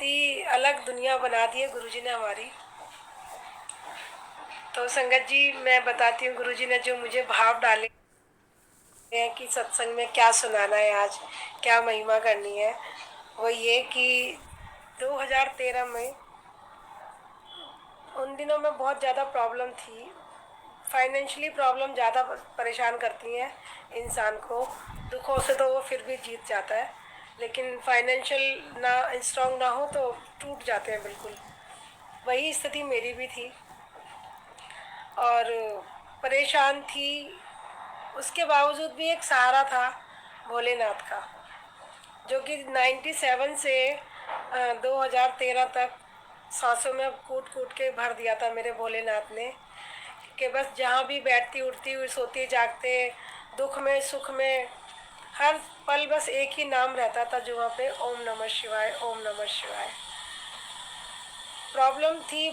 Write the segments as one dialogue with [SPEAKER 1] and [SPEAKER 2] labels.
[SPEAKER 1] ही अलग दुनिया बना दी है गुरुजी ने हमारी। तो संगत जी मैं बताती हूँ, गुरुजी ने जो मुझे भाव डाले हैं कि सत्संग में क्या सुनाना है, आज क्या महिमा करनी है, वो ये कि 2013 में उन दिनों में बहुत ज़्यादा प्रॉब्लम थी। फाइनेंशियली प्रॉब्लम ज़्यादा परेशान करती हैं इंसान को। दुखों से तो वो फिर भी जीत जाता है, लेकिन फाइनेंशियल ना स्ट्रांग ना हो तो टूट जाते हैं बिल्कुल। वही स्थिति मेरी भी थी और परेशान थी। उसके बावजूद भी एक सहारा था भोलेनाथ का, जो कि 97 से 2013 तक सांसों में कूट कूट के भर दिया था मेरे भोलेनाथ ने। कि बस जहाँ भी बैठती उठती हुई सोती जागते, दुख में सुख में, हर पल बस एक ही नाम रहता था जो वहाँ पे, ओम नमः शिवाय, ओम नमः शिवाय। प्रॉब्लम थी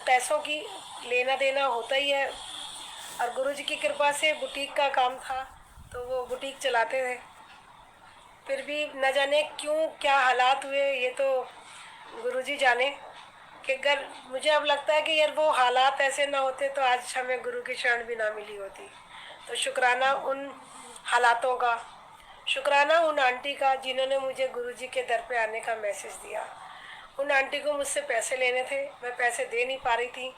[SPEAKER 1] पैसों की, लेना देना होता ही है। और गुरुजी की कृपा से बुटीक का काम था, तो वो बुटीक चलाते थे। फिर भी न जाने क्यों क्या हालात हुए, ये तो गुरुजी जाने। कि अगर मुझे अब लगता है कि यार वो हालात ऐसे ना होते तो आज हमें गुरु की शरण भी ना मिली होती। तो शुक्राना उन हालातों का, शुक्राना उन आंटी का जिन्होंने मुझे गुरुजी के दर पे आने का मैसेज दिया। उन आंटी को मुझसे पैसे लेने थे, मैं पैसे दे नहीं पा रही थी।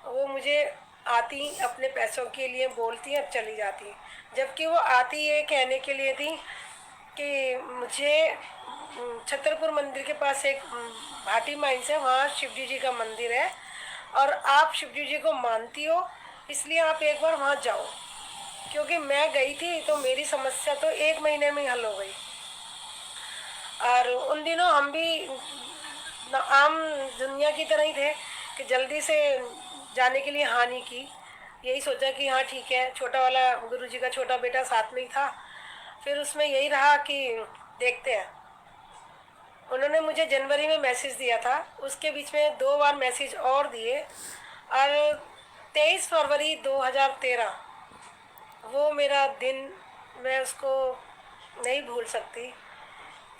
[SPEAKER 1] वो मुझे आती अपने पैसों के लिए बोलती और चली जाती, जबकि वो आती ये कहने के लिए थी कि मुझे छतरपुर मंदिर के पास एक भाटी माइंस है, वहाँ शिवजी जी का मंदिर है और आप शिवजी जी को मानती हो, इसलिए आप एक बार वहाँ जाओ। क्योंकि मैं गई थी तो मेरी समस्या तो 1 महीने में ही हल हो गई। और उन दिनों हम भी आम दुनिया की तरह ही थे कि जल्दी से जाने के लिए हाँ नहीं की। यही सोचा कि हाँ ठीक है, छोटा वाला गुरुजी का छोटा बेटा साथ में ही था। फिर उसमें यही रहा कि देखते हैं। उन्होंने मुझे जनवरी में मैसेज दिया था, उसके बीच में 2 बार मैसेज और दिए। और 23 फरवरी 2013 वो मेरा दिन, मैं उसको नहीं भूल सकती।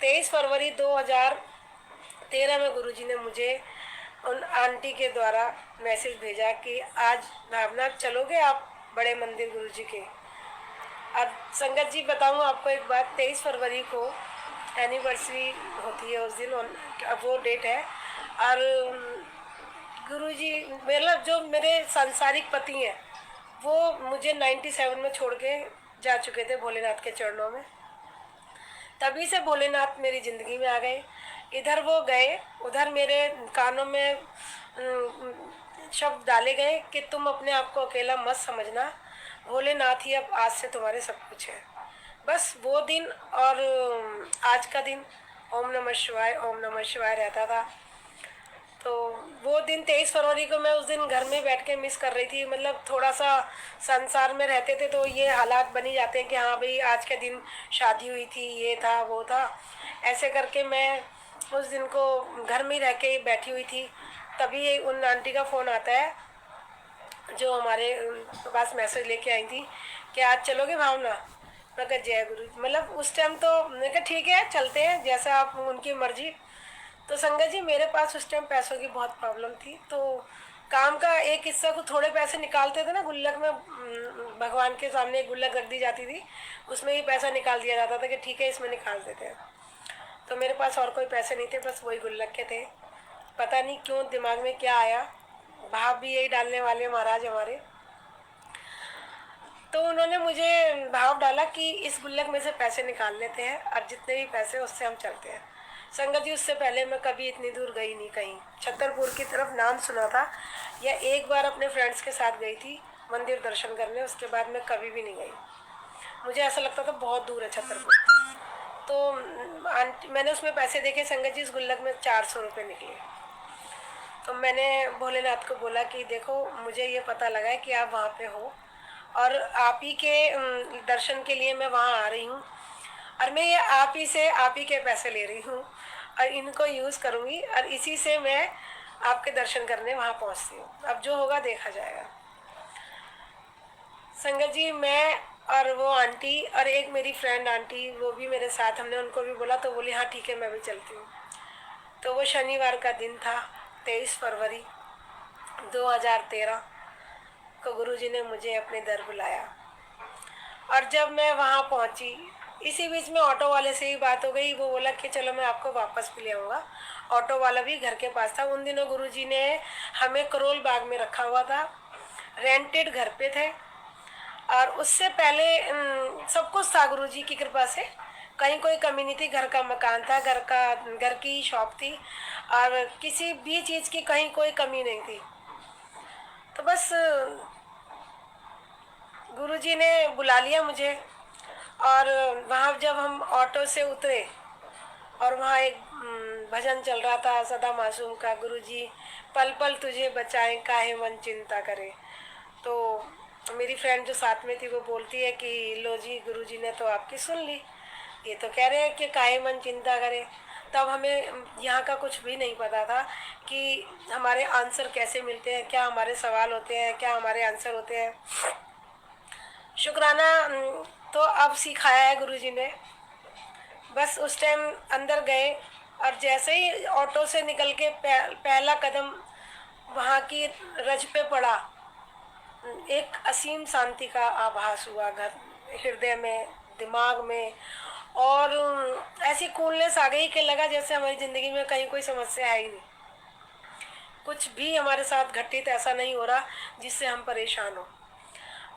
[SPEAKER 1] 23 फरवरी 2013 में गुरुजी ने मुझे उन आंटी के द्वारा मैसेज भेजा कि आज भावना चलोगे आप बड़े मंदिर गुरुजी के। अब संगत जी बताऊँ आपको एक बात, 23 फरवरी को एनिवर्सरी होती है उस दिन, अब वो डेट है। और गुरुजी मतलब जो मेरे सांसारिक पति हैं वो मुझे 97 में छोड़ के जा चुके थे भोलेनाथ के चरणों में। तभी से भोलेनाथ मेरी ज़िंदगी में आ गए। इधर वो गए, उधर मेरे कानों में शब्द डाले गए कि तुम अपने आप को अकेला मत समझना, भोलेनाथ ही अब आज से तुम्हारे सब कुछ है। बस वो दिन और आज का दिन ओम नमः शिवाय, ओम नमः शिवाय रहता था। तो वो दिन 23 फरवरी को मैं उस दिन घर में बैठ के मिस कर रही थी। मतलब थोड़ा सा संसार में रहते थे तो ये हालात बनी जाते हैं कि हाँ भाई आज के दिन शादी हुई थी, ये था वो था, ऐसे करके मैं उस दिन को घर में ही रह के बैठी हुई थी। तभी उन आंटी का फ़ोन आता है जो हमारे पास मैसेज लेके आई थी कि आज चलोगे भावना। मैं कहा जय गुरु। मतलब उस टाइम तो मैंने कहा ठीक है चलते हैं, जैसा आप उनकी मर्जी। तो संगत जी मेरे पास उस टाइम पैसों की बहुत प्रॉब्लम थी, तो काम का एक हिस्सा को थोड़े पैसे निकालते थे ना गुल्लक में, भगवान के सामने एक गुल्लक रख दी जाती थी, उसमें ही पैसा निकाल दिया जाता था कि ठीक है इसमें निकाल देते हैं। तो मेरे पास और कोई पैसे नहीं थे, बस वही गुल्लक के थे। पता नहीं क्यों दिमाग में क्या आया, भाव भी यही डालने वाले महाराज हमारे। तो उन्होंने मुझे भाव डाला कि इस गुल्लक में से पैसे निकाल लेते हैं और जितने भी पैसे उससे हम चलते हैं। संगत जी उससे पहले मैं कभी इतनी दूर गई नहीं, कहीं छतरपुर की तरफ नाम सुना था, या एक बार अपने फ्रेंड्स के साथ गई थी मंदिर दर्शन करने, उसके बाद मैं कभी भी नहीं गई। मुझे ऐसा लगता था बहुत दूर है छतरपुर। तो आंटी मैंने उसमें पैसे देखे संगत जी, इस गुल्लक में 400 रुपये निकले। तो मैंने भोलेनाथ को बोला कि देखो मुझे ये पता लगा है कि आप वहाँ पे हो और आप ही के दर्शन के लिए मैं वहाँ आ रही हूँ, और मैं ये आप ही से आप ही के पैसे ले रही हूँ और इनको यूज़ करूँगी और इसी से मैं आपके दर्शन करने वहाँ पहुँचती हूँ। अब जो होगा देखा जाएगा। संगत जी मैं और वो आंटी और एक मेरी फ्रेंड आंटी वो भी मेरे साथ, हमने उनको भी बोला तो बोली हाँ ठीक है मैं भी चलती हूँ। तो वो शनिवार का दिन था, 23 फरवरी 2013 को गुरुजी ने मुझे अपने दर बुलाया। और जब मैं वहाँ पहुँची, इसी बीच में ऑटो वाले से ही बात हो गई। वो बोला कि चलो मैं आपको वापस भी ले आऊँगा। ऑटो वाला भी घर के पास था। उन दिनों गुरुजी ने हमें करोल बाग में रखा हुआ था, रेंटेड घर पे थे। और उससे पहले सब कुछ था गुरुजी की कृपा से। कहीं कोई कमी नहीं थी, घर का मकान था, घर की शॉप थी, और किसी भी चीज़ की कहीं कोई कमी नहीं थी। तो बस गुरुजी ने बुला लिया मुझे। और वहाँ जब हम ऑटो से उतरे और वहाँ एक भजन चल रहा था सदा मासूम का, गुरुजी पल पल तुझे बचाएं काहे मन चिंता करे। तो मेरी फ्रेंड जो साथ में थी वो बोलती है कि लो जी, गुरुजी ने तो आपकी सुन ली, ये तो कह रहे हैं कि काहे मन चिंता करे। तब हमें यहाँ का कुछ भी नहीं पता था कि हमारे आंसर कैसे मिलते हैं, क्या हमारे सवाल होते हैं, क्या हमारे आंसर होते हैं। शुक्राना तो अब सिखाया है गुरुजी ने। बस उस टाइम अंदर गए और जैसे ही ऑटो से निकल के पहला कदम वहाँ की रज पे पड़ा, एक असीम शांति का आभास हुआ घर हृदय में, दिमाग में। और ऐसी कूलनेस आ गई कि लगा जैसे हमारी ज़िंदगी में कहीं कोई समस्या है ही नहीं, कुछ भी हमारे साथ घटित ऐसा नहीं हो रहा जिससे हम परेशान हो।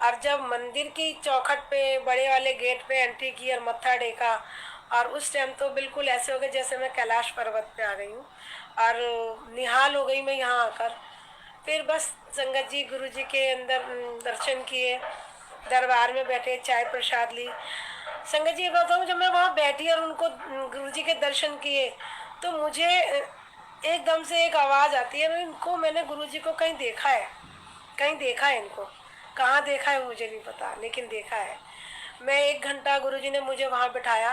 [SPEAKER 1] और जब मंदिर की चौखट पे बड़े वाले गेट पे एंट्री की और मत्था टेका, और उस टाइम तो बिल्कुल ऐसे हो गए जैसे मैं कैलाश पर्वत पे आ गई हूँ, और निहाल हो गई मैं यहाँ आकर। फिर बस संगत जी गुरु जी के अंदर दर्शन किए, दरबार में बैठे, चाय प्रसाद ली। संगत जी बताऊँ, जब मैं वहाँ बैठी और उनको गुरु जी के दर्शन किए तो मुझे एकदम से एक आवाज़ आती है, इनको मैंने गुरु जी को कहीं देखा है, कहीं देखा है इनको। कहाँ देखा है मुझे नहीं पता, लेकिन देखा है। मैं 1 घंटा गुरुजी ने मुझे वहाँ बिठाया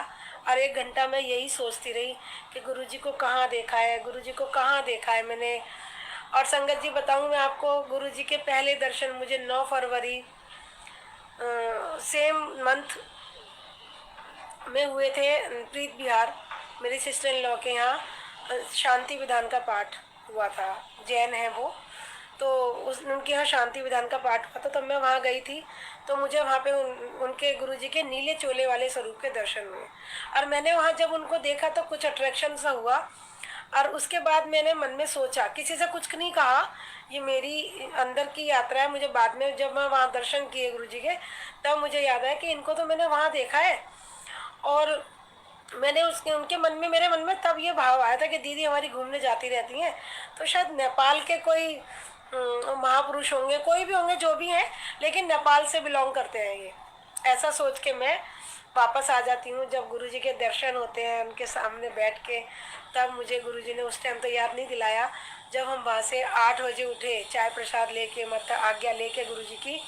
[SPEAKER 1] और 1 घंटा मैं यही सोचती रही कि गुरुजी को कहाँ देखा है, गुरुजी को कहाँ देखा है मैंने। और संगत जी बताऊँ मैं आपको, गुरुजी के पहले दर्शन मुझे 9 फरवरी सेम मंथ में हुए थे, प्रीत बिहार मेरी सिस्टर इन लॉ के यहाँ शांति विधान का पाठ हुआ था। जैन है वो, तो उनके यहाँ शांति विधान का पाठ हुआ था। तो मैं वहाँ गई थी, तो मुझे वहाँ पे उनके गुरुजी के नीले चोले वाले स्वरूप के दर्शन हुए। और मैंने वहाँ जब उनको देखा तो कुछ अट्रैक्शन सा हुआ। और उसके बाद मैंने मन में सोचा, किसी से कुछ नहीं कहा, ये मेरी अंदर की यात्रा है। मुझे बाद में जब मैं वहाँ दर्शन किए गुरुजी के, तब मुझे याद आया कि इनको तो मैंने वहाँ देखा है। और मैंने उसके उनके मन में, मेरे मन में तब ये भाव आया था कि दीदी हमारी घूमने जाती रहती हैं, तो शायद नेपाल के कोई महापुरुष होंगे, कोई भी होंगे जो भी हैं, लेकिन नेपाल से बिलोंग करते हैं ये। ऐसा सोच के मैं वापस आ जाती हूँ। जब गुरुजी के दर्शन होते हैं उनके सामने बैठ के, तब मुझे गुरुजी ने उस टाइम तो याद नहीं दिलाया। जब हम वहाँ से 8 बजे उठे, चाय प्रसाद लेके, मतलब आज्ञा लेके गुरुजी की,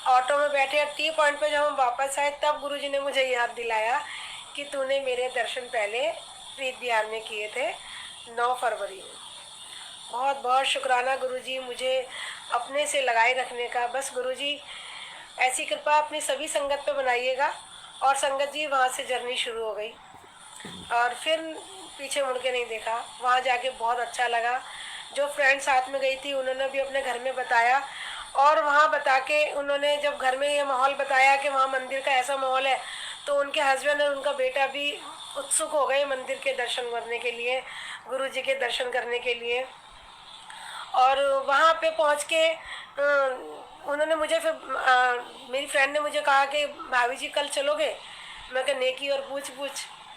[SPEAKER 1] ऑटो में बैठे, टी पॉइंट पे जब हम वापस आए, तब गुरुजी ने मुझे याद दिलाया कि तूने मेरे दर्शन पहले प्रीत बिहार में किए थे 9 फरवरी में। बहुत बहुत शुक्राना गुरुजी मुझे अपने से लगाए रखने का। बस गुरुजी ऐसी कृपा अपनी सभी संगत पे बनाइएगा। और संगत जी वहाँ से जर्नी शुरू हो गई और फिर पीछे मुड़ के नहीं देखा। वहाँ जाके बहुत अच्छा लगा। जो फ्रेंड साथ में गई थी उन्होंने भी अपने घर में बताया, और वहाँ बता के उन्होंने जब घर में ये माहौल बताया कि वहाँ मंदिर का ऐसा माहौल है, तो उनके हस्बैंड और उनका बेटा भी उत्सुक हो गए मंदिर के दर्शन करने के लिए, गुरु जी के दर्शन करने के लिए। और वहाँ पे पहुँच के उन्होंने मुझे फिर मेरी फ्रेंड ने मुझे कहा कि भाभी जी कल चलोगे? मैं कहा नेकी और पूछ पूछ,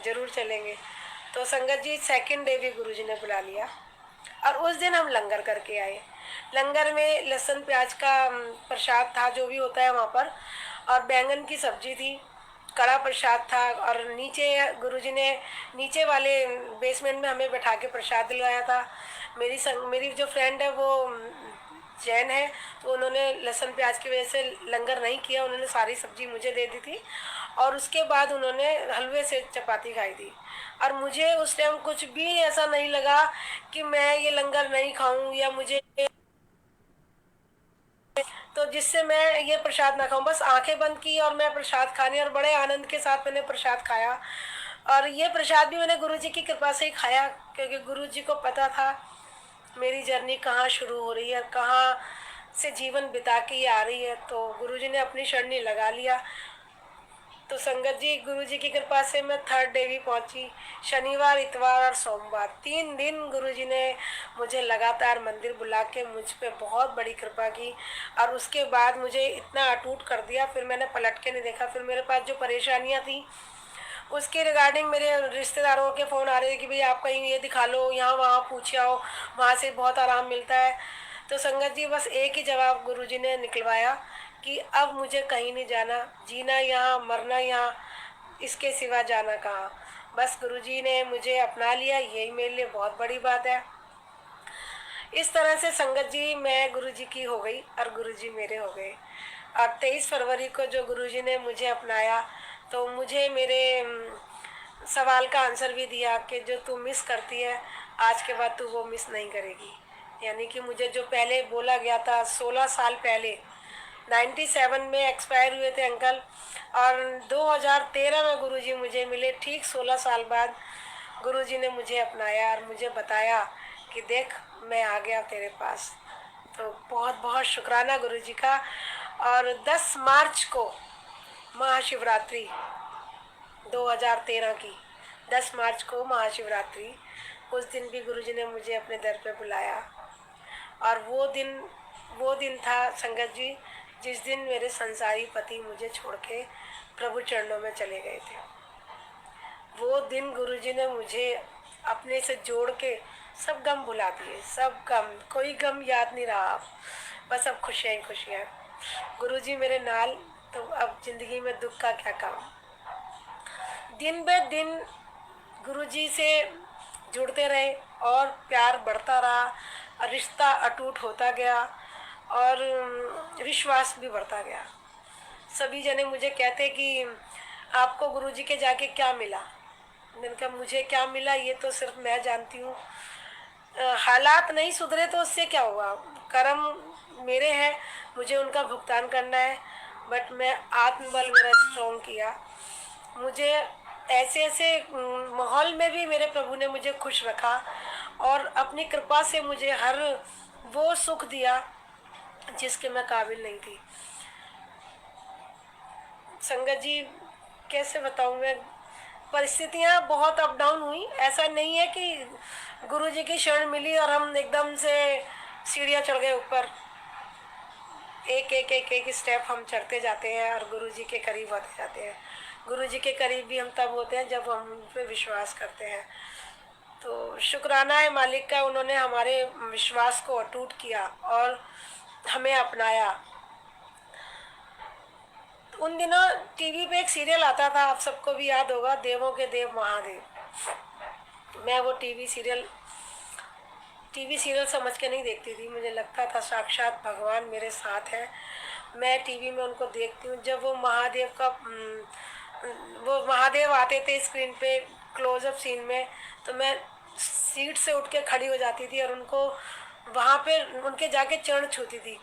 [SPEAKER 1] ज़रूर चलेंगे। तो संगत जी सेकंड डे भी गुरुजी ने बुला लिया और उस दिन हम लंगर करके आए। लंगर में लहसुन प्याज का प्रसाद था, जो भी होता है वहाँ पर, और बैंगन की सब्जी थी, कड़ा प्रसाद था। और नीचे गुरुजी ने नीचे वाले बेसमेंट में हमें बैठा के प्रसाद दिलवाया था। मेरी जो फ्रेंड है वो जैन है, तो उन्होंने लहसुन प्याज की वजह से लंगर नहीं किया, उन्होंने सारी सब्जी मुझे दे दी थी। और उसके बाद उन्होंने हलवे से चपाती खाई थी। और मुझे उस टाइम कुछ भी ऐसा नहीं लगा कि मैं ये लंगर नहीं खाऊं या मुझे तो जिससे मैं ये प्रसाद ना खाऊं। बस आंखें बंद की और मैं प्रसाद खाने, और बड़े आनंद के साथ मैंने प्रसाद खाया। और ये प्रसाद भी मैंने गुरुजी की कृपा से ही खाया, क्योंकि गुरुजी को पता था मेरी जर्नी कहाँ शुरू हो रही है, कहाँ से जीवन बिता के ये आ रही है। तो गुरुजी ने अपनी शरणी लगा लिया। तो संगत जी, गुरुजी की कृपा से मैं 3rd डे भी पहुंची। शनिवार, इतवार और सोमवार 3 दिन गुरुजी ने मुझे लगातार मंदिर बुला के मुझ पे बहुत बड़ी कृपा की। और उसके बाद मुझे इतना अटूट कर दिया, फिर मैंने पलट के नहीं देखा। फिर मेरे पास जो परेशानियां थी उसके रिगार्डिंग मेरे रिश्तेदारों के फ़ोन आ रहे थे कि भाई आप कहीं ये दिखा लो, यहाँ वहाँ पूछ आओ, वहाँ से बहुत आराम मिलता है। तो संगत जी, बस एक ही जवाब गुरुजी ने निकलवाया कि अब मुझे कहीं नहीं जाना, जीना यहाँ, मरना यहाँ, इसके सिवा जाना कहाँ। बस गुरुजी ने मुझे अपना लिया, यही मेरे लिए बहुत बड़ी बात है। इस तरह से संगत जी मैं गुरुजी की हो गई और गुरुजी मेरे हो गए। और 23 फरवरी को जो गुरुजी ने मुझे अपनाया, तो मुझे मेरे सवाल का आंसर भी दिया कि जो तू मिस करती है आज के बाद तू वो मिस नहीं करेगी। यानी कि मुझे जो पहले बोला गया था 16 साल पहले, 97 में एक्सपायर हुए थे अंकल, और 2013 में गुरुजी मुझे मिले, ठीक 16 साल बाद गुरुजी ने मुझे अपनाया और मुझे बताया कि देख मैं आ गया तेरे पास। तो बहुत बहुत शुक्राना गुरुजी का। और 10 मार्च को महाशिवरात्रि 2013 की 10 मार्च को महाशिवरात्रि, उस दिन भी गुरुजी ने मुझे अपने दर पे बुलाया। और वो दिन था संगत जी जिस दिन मेरे संसारी पति मुझे छोड़ के प्रभु चरणों में चले गए थे। वो दिन गुरुजी ने मुझे अपने से जोड़ के सब गम भुला दिए, सब गम, कोई गम याद नहीं रहा। बस अब खुशियाँ ही खुशियाँ। गुरुजी मेरे नाल, तो अब ज़िंदगी में दुख का क्या काम। दिन ब दिन गुरुजी से जुड़ते रहे और प्यार बढ़ता रहा, रिश्ता अटूट होता गया और विश्वास भी बढ़ता गया। सभी जने मुझे कहते कि आपको गुरुजी के जाके क्या मिला। मैंने कहा मुझे क्या मिला ये तो सिर्फ मैं जानती हूँ। हालात नहीं सुधरे तो उससे क्या हुआ, कर्म मेरे हैं, मुझे उनका भुगतान करना है। बट मैं आत्मबल मेरा स्ट्रॉन्ग किया। मुझे ऐसे ऐसे माहौल में भी मेरे प्रभु ने मुझे खुश रखा और अपनी कृपा से मुझे हर वो सुख दिया जिसके मैं काबिल नहीं थी। संगत जी कैसे बताऊँ मैं, परिस्थितियाँ बहुत अप डाउन हुई। ऐसा नहीं है कि गुरुजी की शरण मिली और हम एकदम से सीढ़ियाँ चढ़ गए ऊपर। एक स्टेप हम चढ़ते जाते हैं और गुरुजी के करीब होते जाते हैं। गुरुजी के करीब भी हम तब होते हैं जब हम उन पर विश्वास करते हैं। तो शुक्राना है मालिक का, उन्होंने हमारे विश्वास को अटूट किया और हमें अपनाया। उन दिनों टीवी पे एक सीरियल आता था, आप सबको भी याद होगा, देवों के देव महादेव। मैं वो टीवी सीरियल समझ के नहीं देखती थी। मुझे लगता था साक्षात भगवान मेरे साथ है। मैं टीवी में उनको देखती हूँ। जब वो महादेव आते थे स्क्रीन पे क्लोजअप सीन में, तो मैं सीट से उठ के खड़ी हो जाती थी और उनको वहाँ पे उनके जाके चरण छूती थी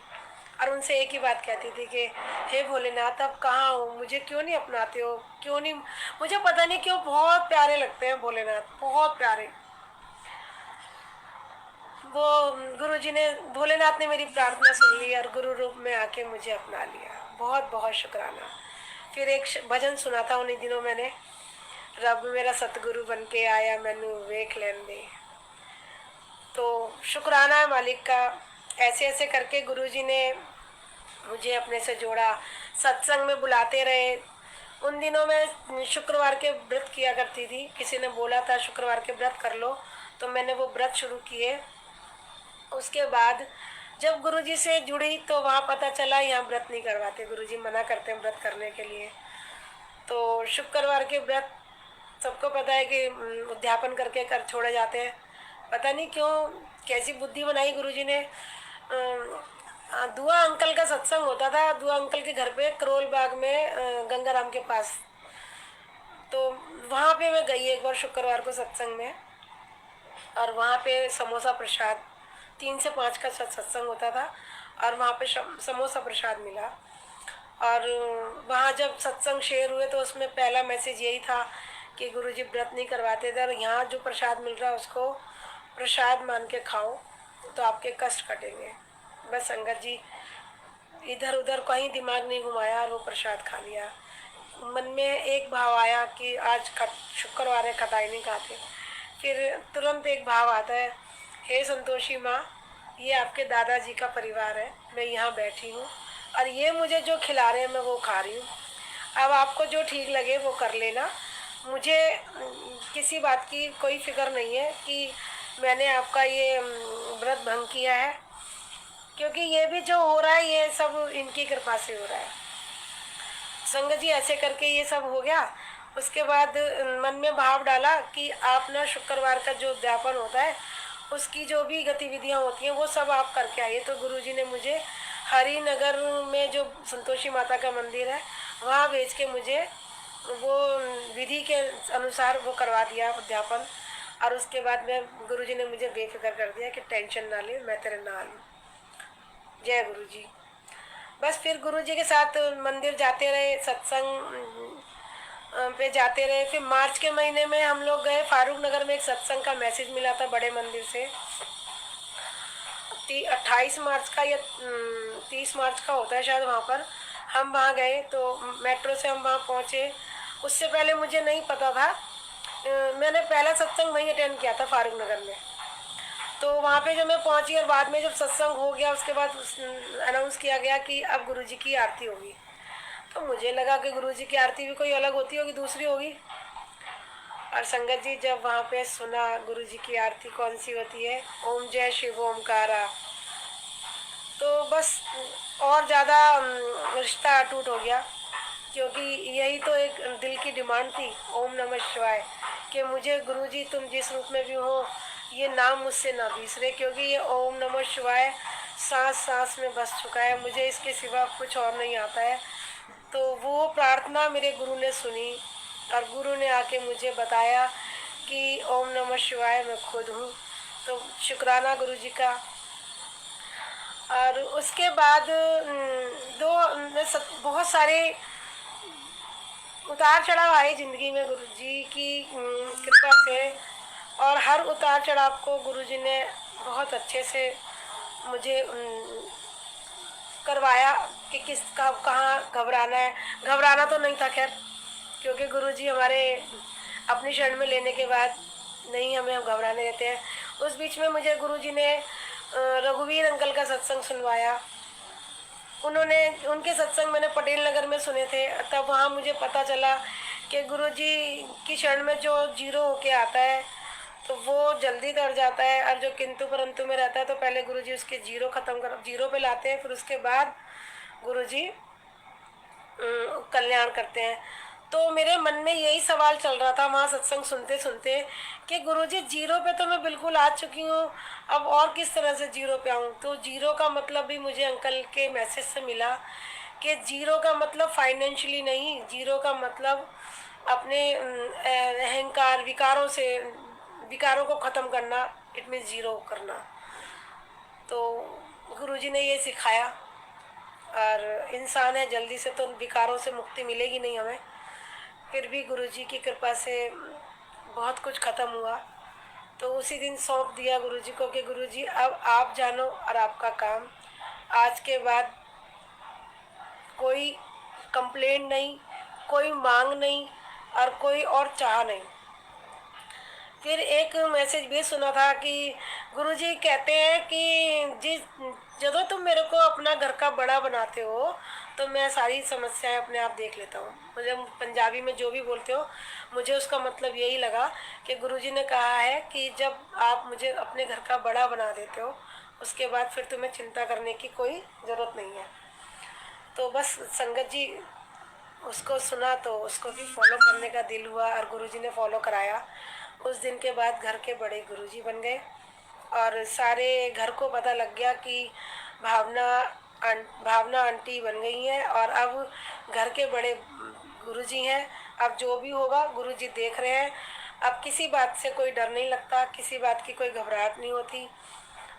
[SPEAKER 1] और उनसे एक ही बात कहती थी कि हे भोलेनाथ अब कहाँ हो, मुझे क्यों नहीं अपनाते हो, क्यों नहीं। मुझे पता नहीं क्यों बहुत प्यारे लगते हैं भोलेनाथ, बहुत प्यारे। वो गुरुजी ने, भोलेनाथ ने मेरी प्रार्थना सुन ली और गुरु रूप में आके मुझे अपना लिया। बहुत बहुत शुक्राना। फिर एक भजन सुना था उन्हीं दिनों मैंने, रब मेरा सतगुरु बन के आया मैनू वेख लेन दे। तो शुक्राना है मालिक का। ऐसे ऐसे करके गुरुजी ने मुझे अपने से जोड़ा, सत्संग में बुलाते रहे। उन दिनों में शुक्रवार के व्रत किया करती थी। किसी ने बोला था शुक्रवार के व्रत कर लो, तो मैंने वो व्रत शुरू किए। उसके बाद जब गुरुजी से जुड़ी तो वहाँ पता चला यहाँ व्रत नहीं करवाते, गुरुजी मना करते हैं व्रत करने के लिए। तो शुक्रवार के व्रत सबको पता है कि उद्यापन करके कर छोड़े जाते हैं। पता नहीं क्यों कैसी बुद्धि बनाई गुरुजी ने। दुआ अंकल का सत्संग होता था, दुआ अंकल के घर पे करोल बाग में, गंगाराम के पास। तो वहाँ पे मैं गई एक बार शुक्रवार को सत्संग में, और वहाँ पे समोसा प्रसाद 3 से 5 का सत्संग होता था और वहाँ पे समोसा प्रसाद मिला। और वहाँ जब सत्संग शेयर हुए तो उसमें पहला मैसेज यही था कि गुरुजी व्रत नहीं करवाते थे, और यहाँ जो प्रसाद मिल रहा है उसको प्रसाद मान के खाओ तो आपके कष्ट कटेंगे। बस संगत जी इधर उधर कहीं दिमाग नहीं घुमाया और वो प्रसाद खा लिया। मन में एक भाव आया कि आज शुक्रवार है, खटाई नहीं खाते। फिर तुरंत एक भाव आता है, हे संतोषी माँ, ये आपके दादाजी का परिवार है, मैं यहाँ बैठी हूँ और ये मुझे जो खिला रहे हैं मैं वो खा रही हूँ। अब आपको जो ठीक लगे वो कर लेना। मुझे किसी बात की कोई फिक्र नहीं है कि मैंने आपका ये व्रत भंग किया है, क्योंकि ये भी जो हो रहा है ये सब इनकी कृपा से हो रहा है। संगत जी ऐसे करके ये सब हो गया। उसके बाद मन में भाव डाला कि आप ना शुक्रवार का जो उद्यापन होता है उसकी जो भी गतिविधियां होती हैं वो सब आप करके आइए। तो गुरुजी ने मुझे हरिनगर में जो संतोषी माता का मंदिर है वहाँ भेज के मुझे वो विधि के अनुसार वो करवा दिया उद्यापन। और उसके बाद में गुरुजी ने मुझे बेफिक्र कर दिया कि टेंशन ना ले, मैं तेरे नाल हूँ। जय गुरुजी। बस फिर गुरुजी के साथ मंदिर जाते रहे, सत्संग पे जाते रहे। फिर मार्च के महीने में हम लोग गए फारूक नगर में, एक सत्संग का मैसेज मिला था बड़े मंदिर से। 28 मार्च का या 30 मार्च का होता है शायद। वहाँ पर हम वहाँ गए तो मेट्रो से हम वहाँ पहुँचे। उससे पहले मुझे नहीं पता था, मैंने पहला सत्संग वहीं अटेंड किया था फारूक नगर में। तो वहाँ पे जब मैं पहुँची और बाद में जब सत्संग हो गया उसके बाद अनाउंस किया गया कि अब गुरुजी की आरती होगी। तो मुझे लगा कि गुरुजी की आरती भी कोई अलग होती होगी, दूसरी होगी। और संगत जी जब वहाँ पे सुना गुरुजी की आरती कौन सी होती है, ओम जय शिव ओमकारा, तो बस और ज़्यादा रिश्ता अटूट हो गया। क्योंकि यही तो एक दिल की डिमांड थी, ओम नमः शिवाय, कि मुझे गुरुजी तुम जिस रूप में भी हो ये नाम मुझसे ना बिसरे, क्योंकि ये ओम नमः शिवाय सांस सांस में बस चुका है, मुझे इसके सिवा कुछ और नहीं आता है। तो वो प्रार्थना मेरे गुरु ने सुनी और गुरु ने आके मुझे बताया कि ओम नमः शिवाय मैं खुद हूँ। तो शुक्राना गुरु जी का। और उसके बाद बहुत सारे उतार चढ़ाव आए ज़िंदगी में गुरु जी की कृपा से, और हर उतार चढ़ाव को गुरु जी ने बहुत अच्छे से मुझे करवाया कि किस का कहाँ घबराना है। घबराना तो नहीं था खैर, क्योंकि गुरुजी हमारे अपनी शरण में लेने के बाद नहीं हमें हम घबराने देते हैं। उस बीच में मुझे गुरुजी ने रघुवीर अंकल का सत्संग सुनवाया। उनके सत्संग मैंने पटेल नगर में सुने थे। तब वहाँ मुझे पता चला कि गुरुजी की शरण में जो जीरो होके आता है तो वो जल्दी तर जाता है, और जो किंतु परंतु में रहता है तो पहले गुरुजी उसके जीरो पे लाते हैं, फिर उसके बाद गुरुजी कल्याण करते हैं। तो मेरे मन में यही सवाल चल रहा था वहाँ सत्संग सुनते सुनते कि गुरुजी जीरो पे तो मैं बिल्कुल आ चुकी हूँ, अब और किस तरह से जीरो पे आऊँ। तो जीरो का मतलब भी मुझे अंकल के मैसेज से मिला कि जीरो का मतलब फाइनेंशियली नहीं, जीरो का मतलब अपने अहंकार विकारों को ख़त्म करना, इट मीन्स जीरो करना। तो गुरुजी ने ये सिखाया। और इंसान है, जल्दी से तो विकारों से मुक्ति मिलेगी नहीं हमें। फिर भी गुरुजी की कृपा से बहुत कुछ ख़त्म हुआ। तो उसी दिन सौंप दिया गुरुजी को कि गुरुजी अब आप जानो और आपका काम। आज के बाद कोई कंप्लेंट नहीं, कोई मांग नहीं और कोई और चाह नहीं। फिर एक मैसेज भी सुना था कि गुरुजी कहते हैं कि ਜਦੋਂ तुम मेरे को अपना घर का बड़ा बनाते हो तो मैं सारी समस्याएं अपने आप देख लेता हूँ। मुझे पंजाबी में जो भी बोलते हो मुझे उसका मतलब यही लगा कि गुरुजी ने कहा है कि जब आप मुझे अपने घर का बड़ा बना देते हो उसके बाद फिर तुम्हें चिंता करने की कोई ज़रूरत नहीं है। तो बस संगत जी उसको सुना तो उसको भी फॉलो करने का दिल हुआ और गुरुजी ने फॉलो कराया। उस दिन के बाद घर के बड़े गुरुजी बन गए और सारे घर को पता लग गया कि भावना आंटी बन गई हैं और अब घर के बड़े गुरुजी हैं। अब जो भी होगा गुरुजी देख रहे हैं। अब किसी बात से कोई डर नहीं लगता, किसी बात की कोई घबराहट नहीं होती।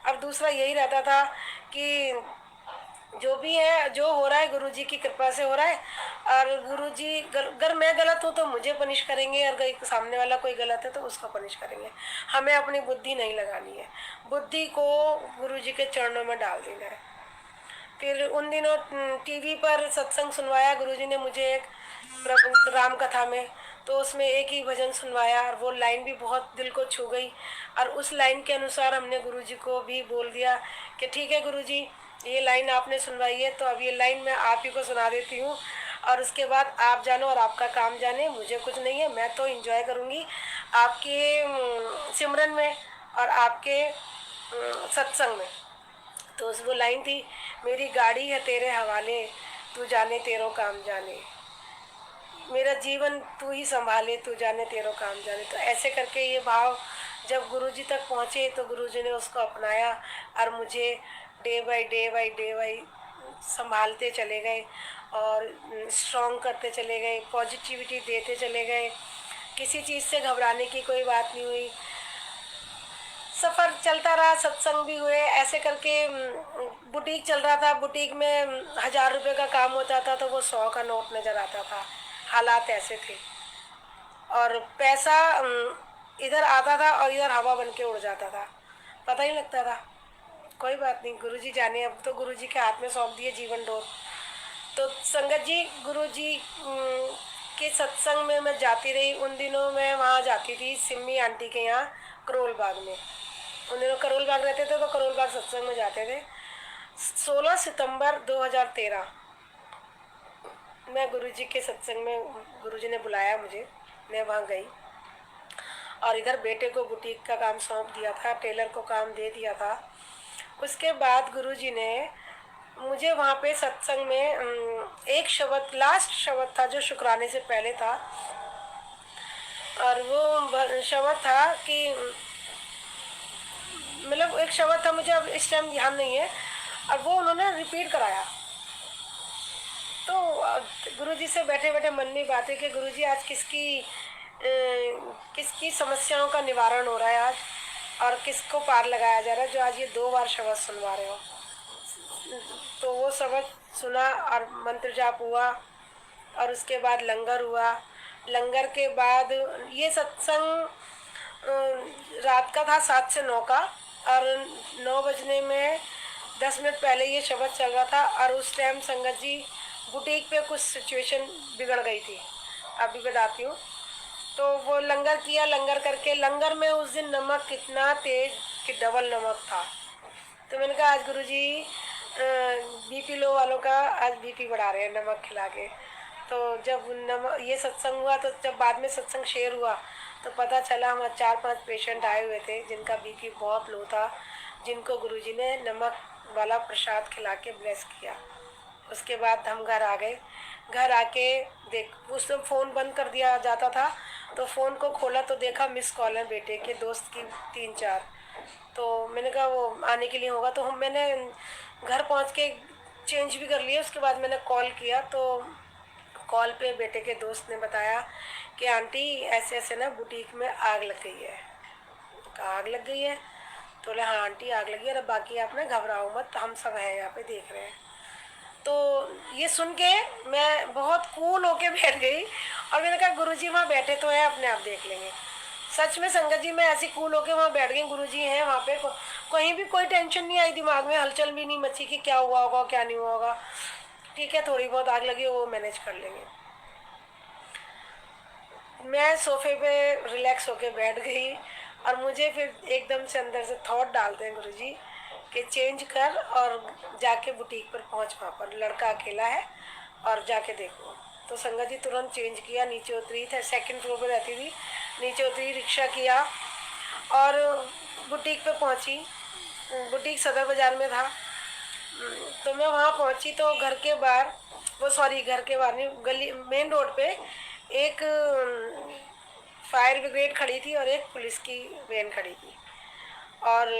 [SPEAKER 1] अब दूसरा यही रहता था कि जो भी है, जो हो रहा है गुरुजी की कृपा से हो रहा है। और गुरुजी अगर मैं गलत हूँ तो मुझे पनिश करेंगे, और अगर सामने वाला कोई गलत है तो उसको पनिश करेंगे। हमें अपनी बुद्धि नहीं लगानी है, बुद्धि को गुरुजी के चरणों में डाल देना है। फिर उन दिनों टीवी पर सत्संग सुनवाया गुरुजी ने मुझे एक राम कथा में। तो उसमें एक ही भजन सुनवाया, और वो लाइन भी बहुत दिल को छू गई। और उस लाइन के अनुसार हमने गुरुजी को भी बोल दिया कि ठीक है गुरुजी, ये लाइन आपने सुनवाई है तो अब ये लाइन मैं आप ही को सुना देती हूँ, और उसके बाद आप जानो और आपका काम जाने, मुझे कुछ नहीं है, मैं तो इंजॉय करूँगी आपके सिमरन में और आपके सत्संग में। तो उस वो लाइन थी, मेरी गाड़ी है तेरे हवाले, तू जाने तेरो काम जाने, मेरा जीवन तू ही संभाले, तू जाने तेरो काम जाने। तो ऐसे करके ये भाव जब गुरुजी तक पहुँचे तो गुरुजी ने उसको अपनाया, और मुझे day by day by day by संभालते चले गए, और स्ट्रॉन्ग करते चले गए, पॉजिटिविटी देते चले गए। किसी चीज़ से घबराने की कोई बात नहीं हुई। सफ़र चलता रहा, सत्संग भी हुए, ऐसे करके बुटीक चल रहा था। बुटीक में 1000 रुपये का काम होता था तो वो 100 का नोट नज़र आता था। हालात ऐसे थे, और पैसा इधर आता था और इधर हवा बन के उड़ जाता था, पता ही लगता था। कोई बात नहीं, गुरुजी जाने, अब तो गुरुजी के हाथ में सौंप दिए जीवन डोर। तो संगत जी, गुरुजी के सत्संग में मैं जाती रही। उन दिनों मैं वहाँ जाती थी सिम्मी आंटी के यहाँ करोल बाग में। उन दिनों करोल बाग रहते थे तो करोल बाग सत्संग में जाते थे। 16 सितंबर 2013 मैं गुरुजी के सत्संग में, गुरुजी ने बुलाया मुझे, मैं वहाँ गई। और इधर बेटे को बुटीक का काम सौंप दिया था, टेलर को काम दे दिया था। उसके बाद गुरुजी ने मुझे वहाँ पे सत्संग में एक शब्द, लास्ट शब्द था जो शुक्राने से पहले था, और वो शब्द था कि मतलब एक शब्द था, मुझे अब इस टाइम ध्यान नहीं है, और वो उन्होंने रिपीट कराया। तो गुरुजी से बैठे बैठे मन में बातें कि गुरुजी आज किसकी समस्याओं का निवारण हो रहा है आज, और किसको पार लगाया जा रहा है जो आज ये 2 बार शब्द सुनवा रहे हो। तो वो शब्द सुना और मंत्र जाप हुआ, और उसके बाद लंगर हुआ। लंगर के बाद ये सत्संग रात का था 7 से 9 का, और 9 बजने में 10 मिनट पहले ये शब्द चल रहा था। और उस टाइम संगत जी बुटीक पे कुछ सिचुएशन बिगड़ गई थी, अभी बताती हूँ। तो वो लंगर किया, लंगर करके, लंगर में उस दिन नमक कितना तेज कि डबल नमक था। तो मैंने कहा आज गुरुजी बीपी लो वालों का आज बीपी बढ़ा रहे हैं नमक खिला के। तो जब नमक ये सत्संग हुआ, तो जब बाद में सत्संग शेयर हुआ तो पता चला हमारे 4-5 पेशेंट आए हुए थे जिनका बीपी बहुत लो था, जिनको गुरुजी ने नमक वाला प्रसाद खिला के ब्लेस किया। उसके बाद हम घर आ गए। घर आके देख, उस समय फ़ोन बंद कर दिया जाता था, तो फ़ोन को खोला तो देखा मिस कॉल है बेटे के दोस्त की 3-4। तो मैंने कहा वो आने के लिए होगा, तो मैंने घर पहुंच के चेंज भी कर लिया। उसके बाद मैंने कॉल किया, तो कॉल पे बेटे के दोस्त ने बताया कि आंटी ऐसे ऐसे ना बुटीक में आग लग गई है। कहा आग लग गई है? तो बोले हाँ आंटी आग लगी है, और बाकी आप ना घबराओ मत, हम सब हैं यहाँ पे देख रहे हैं। तो ये सुन के मैं बहुत कूल होके बैठ गई, और मैंने कहा गुरुजी वहाँ बैठे तो हैं, अपने आप देख लेंगे। सच में संगत जी मैं ऐसी कूल होके वहाँ बैठ गई, गुरुजी हैं वहाँ पे, कहीं भी कोई टेंशन नहीं आई, दिमाग में हलचल भी नहीं मची कि क्या हुआ होगा क्या नहीं हुआ होगा। ठीक है, थोड़ी बहुत आग लगी वो मैनेज कर लेंगे। मैं सोफे पे रिलैक्स होके बैठ गई, और मुझे फिर एकदम से अंदर से थॉट डालते हैं गुरुजी कि चेंज कर और जाके बुटीक पर पहुंच, वहाँ पर लड़का अकेला है और जाके देखो। तो संगत जी तुरंत चेंज किया, नीचे उतरी था, 2nd फ्लोर पर रहती थी, नीचे उतरी, रिक्शा किया और बुटीक पे पहुंची। बुटीक सदर बाज़ार में था। तो मैं वहाँ पहुँची तो घर के बाहर, वो सॉरी घर के बाहर नहीं, गली मेन रोड पे एक फायर ब्रिगेड खड़ी थी और एक पुलिस की वैन खड़ी थी। और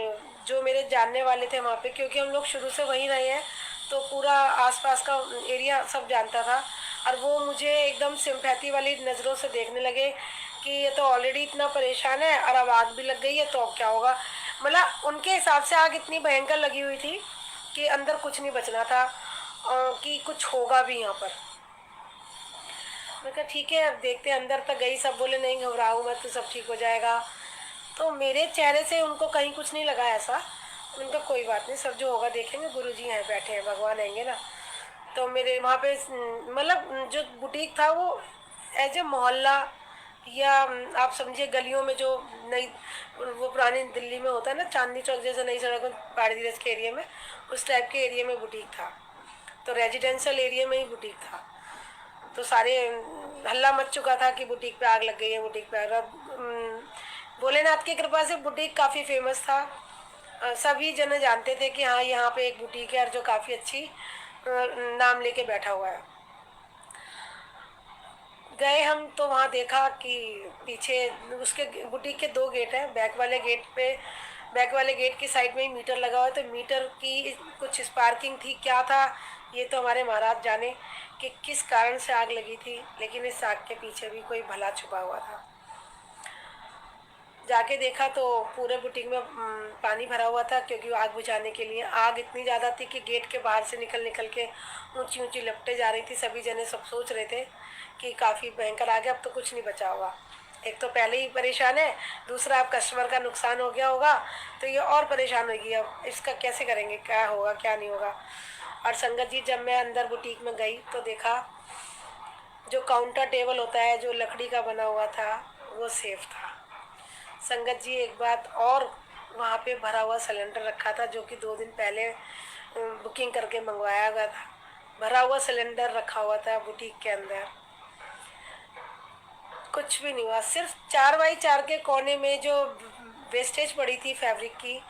[SPEAKER 1] जो मेरे जानने वाले थे वहाँ पे, क्योंकि हम लोग शुरू से वहीं रहे हैं तो पूरा आसपास का एरिया सब जानता था, और वो मुझे एकदम सिंपैथी वाली नज़रों से देखने लगे कि ये तो ऑलरेडी इतना परेशान है और अब आग भी लग गई है तो अब क्या होगा। मतलब उनके हिसाब से आग इतनी भयंकर लगी हुई थी कि अंदर कुछ नहीं बचना था, कि कुछ होगा भी यहाँ पर। मैं कहा ठीक है अब देखते हैं। अंदर तक गई, सब बोले नहीं घबराओ मत, तो सब ठीक हो जाएगा। तो मेरे चेहरे से उनको कहीं कुछ नहीं लगा ऐसा। उनका कोई बात नहीं, सब जो होगा देखेंगे, गुरुजी यहाँ बैठे हैं, भगवान आएंगे ना। तो मेरे वहाँ पे मतलब जो बुटीक था वो एज ए मोहल्ला, या आप समझिए गलियों में जो नई, वो पुरानी दिल्ली में होता है ना चांदनी चौक जैसे नई सड़क में पहाड़ी धीरज के एरिया में, उस टाइप के एरिया में बुटीक था। तो रेजिडेंशियल एरिया में ही बुटीक था। तो सारे हल्ला मच चुका था कि बुटीक पे आग लग गई है, बुटीक पे आग। भोलेनाथ की कृपा से बुटीक काफ़ी फेमस था। सभी जने जानते थे कि हाँ यहाँ पे एक बुटीक है और जो काफ़ी अच्छी नाम लेके बैठा हुआ है। गए हम तो वहाँ देखा कि पीछे उसके बुटीक के 2 गेट हैं। बैक वाले गेट की साइड में ही मीटर लगा हुआ है। तो मीटर की कुछ स्पार्किंग थी, क्या था ये तो हमारे महाराज जाने कि किस कारण से आग लगी थी, लेकिन इस आग के पीछे भी कोई भला छुपा हुआ था। जाके देखा तो पूरे बुटीक में पानी भरा हुआ था, क्योंकि आग बुझाने के लिए आग इतनी ज़्यादा थी कि गेट के बाहर से निकल निकल के ऊंची ऊंची लपटें जा रही थी। सभी जने सब सोच रहे थे कि काफ़ी भयंकर आ गया, अब तो कुछ नहीं बचा होगा। एक तो पहले ही परेशान है, दूसरा अब कस्टमर का नुकसान हो गया होगा, तो ये और परेशान होगी, अब इसका कैसे करेंगे, क्या होगा क्या नहीं होगा। और संगत जी जब मैं अंदर बुटीक में गई तो देखा जो काउंटर टेबल होता है जो लकड़ी का बना हुआ था वो सेफ था। संगत जी एक बात और, वहाँ पे भरा हुआ सिलेंडर रखा था जो कि 2 दिन पहले बुकिंग करके मंगवाया गया था। भरा हुआ सिलेंडर रखा हुआ था बुटीक के अंदर। कुछ भी नहीं हुआ, सिर्फ 4x4 के कोने में जो वेस्टेज पड़ी थी फैब्रिक की,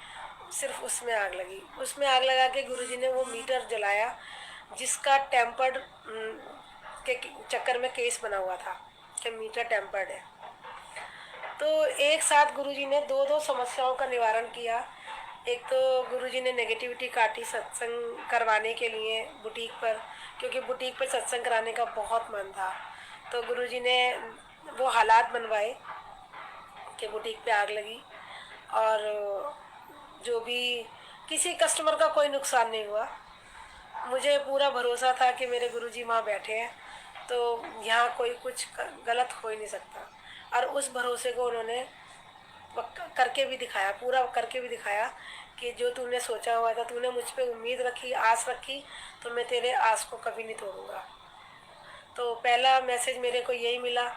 [SPEAKER 1] सिर्फ उसमें आग लगी। उसमें आग लगा के गुरुजी ने वो मीटर जलाया जिसका टेम्पर्ड के चक्कर में केस बना हुआ था कि मीटर टेम्पर्ड है। तो एक साथ गुरुजी ने 2 समस्याओं का निवारण किया। एक तो गुरुजी ने नेगेटिविटी काटी सत्संग करवाने के लिए बुटीक पर, क्योंकि बुटीक पर सत्संग कराने का बहुत मन था। तो गुरुजी ने वो हालात बनवाए कि बुटीक पे आग लगी, और जो भी किसी कस्टमर का कोई नुकसान नहीं हुआ। मुझे पूरा भरोसा था कि मेरे गुरुजी वहाँ बैठे हैं, तो यहाँ कोई कुछ गलत हो ही नहीं सकता। और उस भरोसे को उन्होंने करके भी दिखाया, पूरा करके भी दिखाया कि जो तूने सोचा हुआ था, तूने मुझ पे उम्मीद रखी, आस रखी, तो मैं तेरे आस को कभी नहीं तोड़ूंगा। तो पहला मैसेज मेरे को यही मिला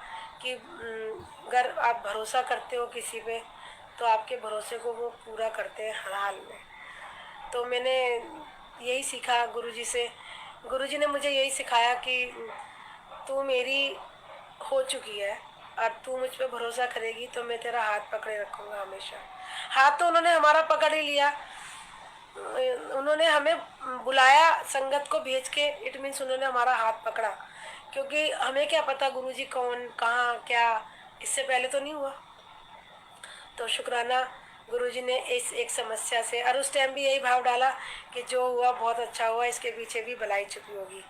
[SPEAKER 1] कि अगर आप भरोसा करते हो किसी पे तो आपके भरोसे को वो पूरा करते हैं हर हाल में। तो मैंने यही सीखा गुरुजी से। गुरुजी ने मुझे यही सिखाया कि तू मेरी हो चुकी है और तू मुझ पे भरोसा करेगी तो मैं तेरा हाथ पकड़े रखूँगा हमेशा। हाथ तो उन्होंने हमारा पकड़ ही लिया, उन्होंने हमें बुलाया संगत को भेज के, इट मीन्स उन्होंने हमारा हाथ पकड़ा। क्योंकि हमें क्या पता गुरुजी कौन कहाँ क्या, इससे पहले तो नहीं हुआ। तो शुक्राना गुरुजी ने इस एक समस्या से, और उस टाइम भी यही भाव डाला कि जो हुआ बहुत अच्छा हुआ, इसके पीछे भी भलाई छुपी होगी।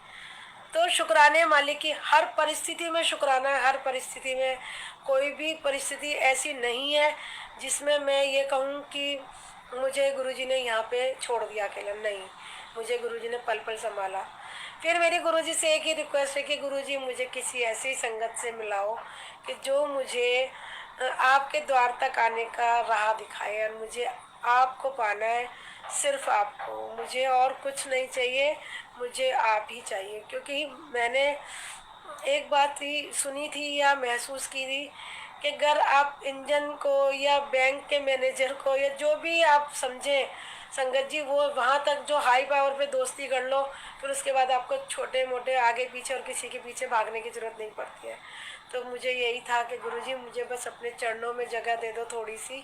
[SPEAKER 1] तो शुक्राने मालिक की, हर परिस्थिति में शुक्राना है। हर परिस्थिति में कोई भी परिस्थिति ऐसी नहीं है जिसमें मैं ये कहूँ कि मुझे गुरुजी ने यहाँ पे छोड़ दिया अकेला, नहीं, मुझे गुरुजी ने पल पल संभाला। फिर मेरी गुरुजी से एक ही रिक्वेस्ट है कि गुरुजी मुझे किसी ऐसी संगत से मिलाओ कि जो मुझे आपके द्वार तक आने का राह दिखाए, और मुझे आपको पाना है, सिर्फ आपको, मुझे और कुछ नहीं चाहिए, मुझे आप ही चाहिए। क्योंकि मैंने एक बात ही सुनी थी या महसूस की थी कि अगर आप इंजन को या बैंक के मैनेजर को या जो भी आप समझें संगत जी, वो वहाँ तक जो हाई पावर पे दोस्ती कर लो, फिर उसके बाद आपको छोटे मोटे आगे पीछे और किसी के पीछे भागने की ज़रूरत नहीं पड़ती है। तो मुझे यही था कि गुरुजी मुझे बस अपने चरणों में जगह दे दो थोड़ी सी,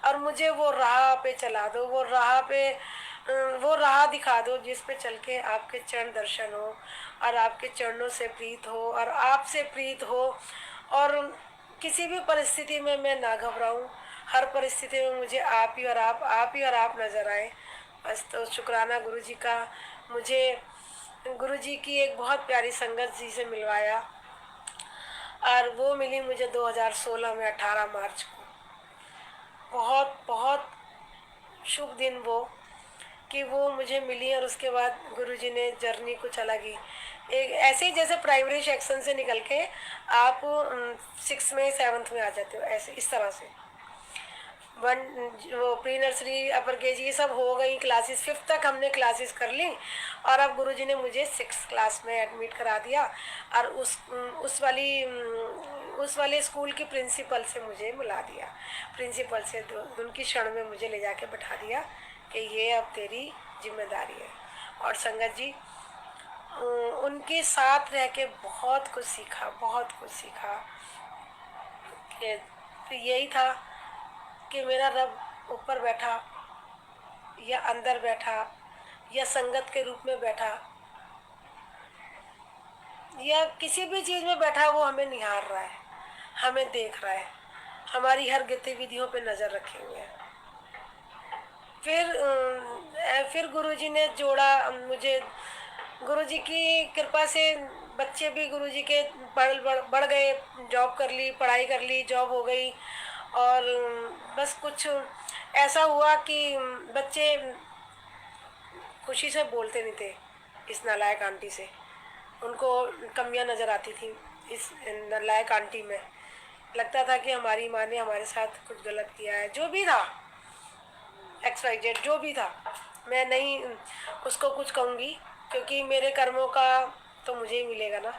[SPEAKER 1] और मुझे वो राह पे चला दो, वो राह दिखा दो जिस पे चल के आपके चरण दर्शन हो और आपके चरणों से प्रीत हो और आपसे प्रीत हो, और किसी भी परिस्थिति में मैं ना घबराऊं। हर परिस्थिति में मुझे आप ही और आप नज़र आए। बस तो शुक्राना गुरुजी का, मुझे गुरुजी की एक बहुत प्यारी संगत जी से मिलवाया, और वो मिली मुझे 2016 में 18 मार्च को। बहुत बहुत शुभ दिन वो, कि वो मुझे मिली और उसके बाद गुरुजी ने जर्नी कुछ अलग ही, एक ऐसे ही जैसे प्राइमरी सेक्शन से निकल के आप 6 में 7th में आ जाते हो, ऐसे इस तरह से। वन वो प्री नर्सरी, अपर केजी, ये सब हो गई क्लासेस, 5th तक हमने क्लासेस कर ली। और अब गुरुजी ने मुझे 6th क्लास में एडमिट करा दिया और उस वाले स्कूल की प्रिंसिपल से मुझे मिला दिया। प्रिंसिपल से उनकी क्षण में मुझे ले जाके बैठा दिया कि ये अब तेरी जिम्मेदारी है। और संगत जी, उनके साथ रह के बहुत कुछ सीखा, बहुत कुछ सीखा। तो यही था कि मेरा रब ऊपर बैठा या अंदर बैठा या संगत के रूप में बैठा या किसी भी चीज़ में बैठा, वो हमें निहार रहा है, हमें देख रहा है, हमारी हर गतिविधियों पे नज़र रखे हुए है। फिर गुरुजी ने जोड़ा मुझे, गुरुजी की कृपा से बच्चे भी गुरुजी के बढ़ गए, जॉब कर ली, पढ़ाई कर ली, जॉब हो गई। और बस कुछ ऐसा हुआ कि बच्चे खुशी से बोलते नहीं थे इस नालायक आंटी से, उनको कमियां नज़र आती थी इस नालायक आंटी में। लगता था कि हमारी माँ ने हमारे साथ कुछ गलत किया है। जो भी था, XYZ जो भी था, मैं नहीं उसको कुछ कहूँगी, क्योंकि मेरे कर्मों का तो मुझे ही मिलेगा ना,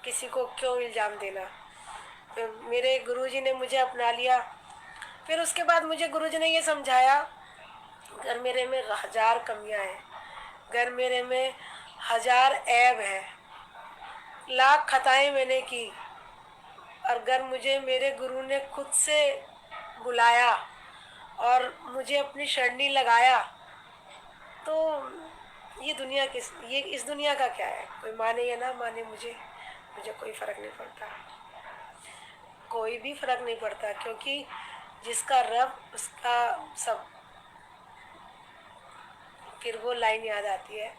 [SPEAKER 1] किसी को क्यों इल्ज़ाम देना। मेरे गुरुजी ने मुझे अपना लिया। फिर उसके बाद मुझे गुरुजी ने ये समझाया, घर मेरे में 1000 कमियां हैं, घर मेरे में 1000 ऐब हैं, लाख खताएं मैंने की, और अगर मुझे मेरे गुरु ने खुद से बुलाया और मुझे अपनी शरणी लगाया, तो ये इस दुनिया का क्या है, कोई माने या ना माने, मुझे कोई फ़र्क नहीं पड़ता, कोई भी फ़र्क नहीं पड़ता, क्योंकि जिसका रब उसका सब। फिर वो लाइन याद आती है,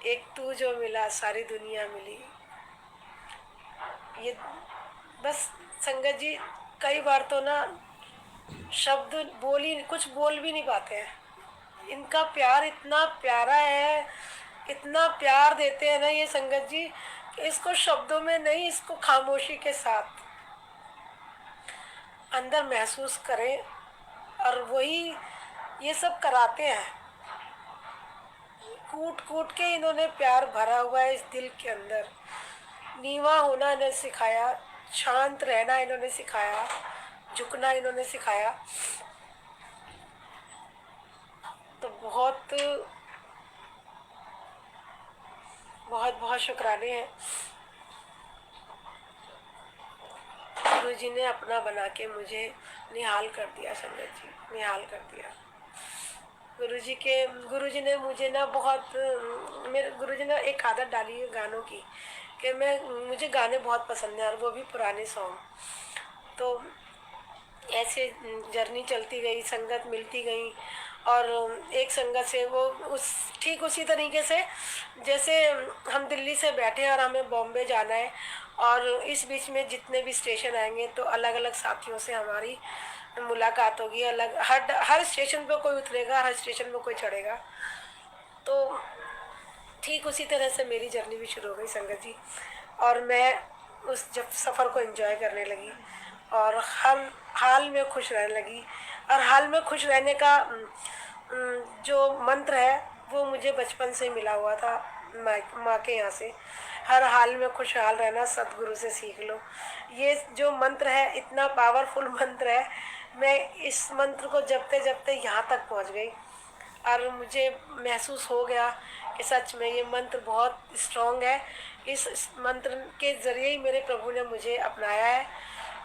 [SPEAKER 1] एक तू जो मिला सारी दुनिया मिली। ये बस संगत जी, कई बार तो ना शब्द कुछ बोल भी नहीं पाते हैं। इनका प्यार इतना प्यारा है, इतना प्यार देते हैं ना ये संगत जी, कि इसको शब्दों में नहीं, इसको खामोशी के साथ अंदर महसूस करें। और वही ये सब कराते हैं, कूट कूट के इन्होंने प्यार भरा हुआ है इस दिल के अंदर। नीवा होना इन्हें सिखाया, शांत रहना इन्होंने सिखाया, झुकना इन्होंने सिखाया। तो बहुत बहुत बहुत शुक्राने हैं। गुरु जी ने अपना बना के मुझे निहाल कर दिया संगत जी, निहाल कर दिया। गुरु जी ने मुझे ना बहुत, मेरे गुरु जी ने एक आदत डाली है गानों की, कि मुझे गाने बहुत पसंद हैं, और वो भी पुराने सॉन्ग। तो ऐसे जर्नी चलती गई, संगत मिलती गई, और एक संगत से वो ठीक उसी तरीके से जैसे हम दिल्ली से बैठे और हमें बॉम्बे जाना है, और इस बीच में जितने भी स्टेशन आएंगे तो अलग अलग साथियों से हमारी मुलाकात होगी। हर स्टेशन पर कोई उतरेगा, हर स्टेशन पर कोई चढ़ेगा। तो ठीक उसी तरह से मेरी जर्नी भी शुरू हो गई संगत जी, और मैं जब सफ़र को एंजॉय करने लगी और हर हाल में खुश रहने लगी। और हाल में खुश रहने का जो मंत्र है वो मुझे बचपन से मिला हुआ था माँ के यहाँ से। हर हाल में खुशहाल रहना सतगुरु से सीख लो, ये जो मंत्र है इतना पावरफुल मंत्र है। मैं इस मंत्र को जपते जपते यहाँ तक पहुँच गई, और मुझे महसूस हो गया कि सच में ये मंत्र बहुत स्ट्रॉन्ग है। इस मंत्र के ज़रिए ही मेरे प्रभु ने मुझे अपनाया है,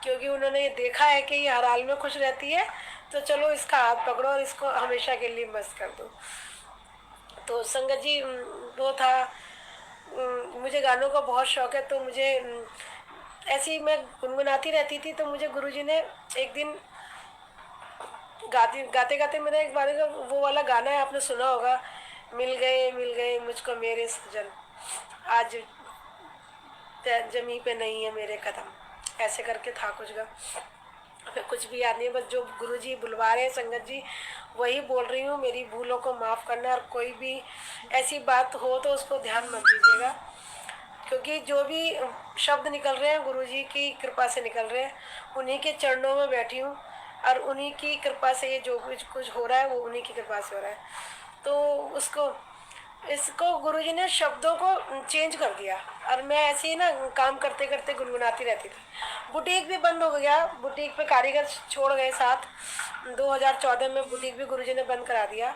[SPEAKER 1] क्योंकि उन्होंने ये देखा है कि ये हर हाल में खुश रहती है, तो चलो इसका हाथ पकड़ो और इसको हमेशा के लिए मस्त कर दो। तो संगत जी, वो था, मुझे गानों का बहुत शौक़ है, तो मुझे ऐसे ही मैं गुनगुनाती रहती थी। तो मुझे गुरुजी ने एक दिन गाते गाते मेरा एक बार का वो वाला गाना है, आपने सुना होगा, मिल गए मुझको मेरे सजन, आज जमी पे नहीं है मेरे कदम, ऐसे करके था कुछ गा। हमें कुछ भी याद नहीं है, बस जो गुरुजी बुलवा रहे हैं संगत जी वही बोल रही हूँ। मेरी भूलों को माफ़ करना, और कोई भी ऐसी बात हो तो उसको ध्यान मत दीजिएगा, क्योंकि जो भी शब्द निकल रहे हैं गुरुजी की कृपा से निकल रहे हैं। उन्हीं के चरणों में बैठी हूँ, और उन्हीं की कृपा से ये जो कुछ हो रहा है वो उन्हीं की कृपा से हो रहा है। तो उसको इसको गुरुजी ने शब्दों को चेंज कर दिया, और मैं ऐसे ही ना काम करते करते गुनगुनाती रहती थी। बुटीक भी बंद हो गया, बुटीक पे कारीगर छोड़ गए साथ। 2014 में बुटीक भी गुरुजी ने बंद करा दिया।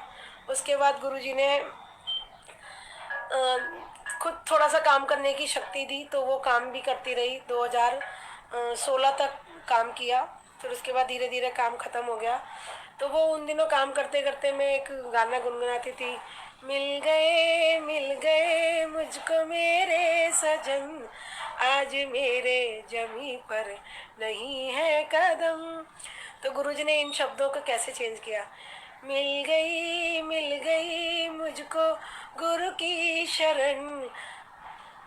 [SPEAKER 1] उसके बाद गुरुजी ने खुद थोड़ा सा काम करने की शक्ति दी, तो वो काम भी करती रही। 2016 तक काम किया, फिर उसके बाद धीरे धीरे काम ख़त्म हो गया। तो वो उन दिनों काम करते करते मैं एक गाना गुनगुनाती थी, मिल गए मुझको मेरे सजन, आज मेरे जमी पर नहीं है कदम। तो गुरुजी ने इन शब्दों को कैसे चेंज किया, मिल गई मुझको गुरु की शरण,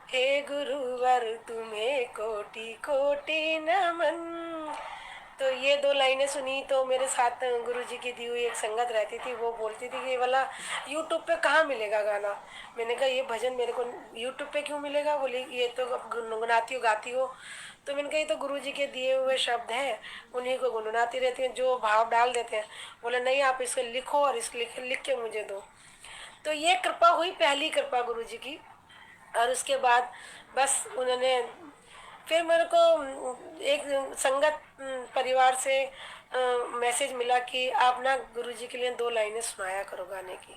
[SPEAKER 1] हे गुरुवर तुम्हें कोटि कोटि नमन। तो ये दो लाइनें सुनी तो मेरे साथ गुरुजी की दी हुई एक संगत रहती थी, वो बोलती थी कि ये वाला यूट्यूब पे कहाँ मिलेगा गाना। मैंने कहा ये भजन मेरे को यूट्यूब पे क्यों मिलेगा, बोली ये तो गुनगुनाती हो गाती हो। तो मैंने कहा ये तो गुरुजी के दिए हुए शब्द हैं, उन्हीं को गुनगुनाती रहती हैं, जो भाव डाल देते हैं। बोले नहीं आप इसको लिखो और इसको लिख के मुझे दो। तो ये कृपा हुई, पहली कृपा गुरुजी की। और उसके बाद बस उन्होंने फिर मेरे को एक संगत परिवार से मैसेज मिला कि आप ना गुरुजी के लिए 2 लाइनें सुनाया करो गाने की।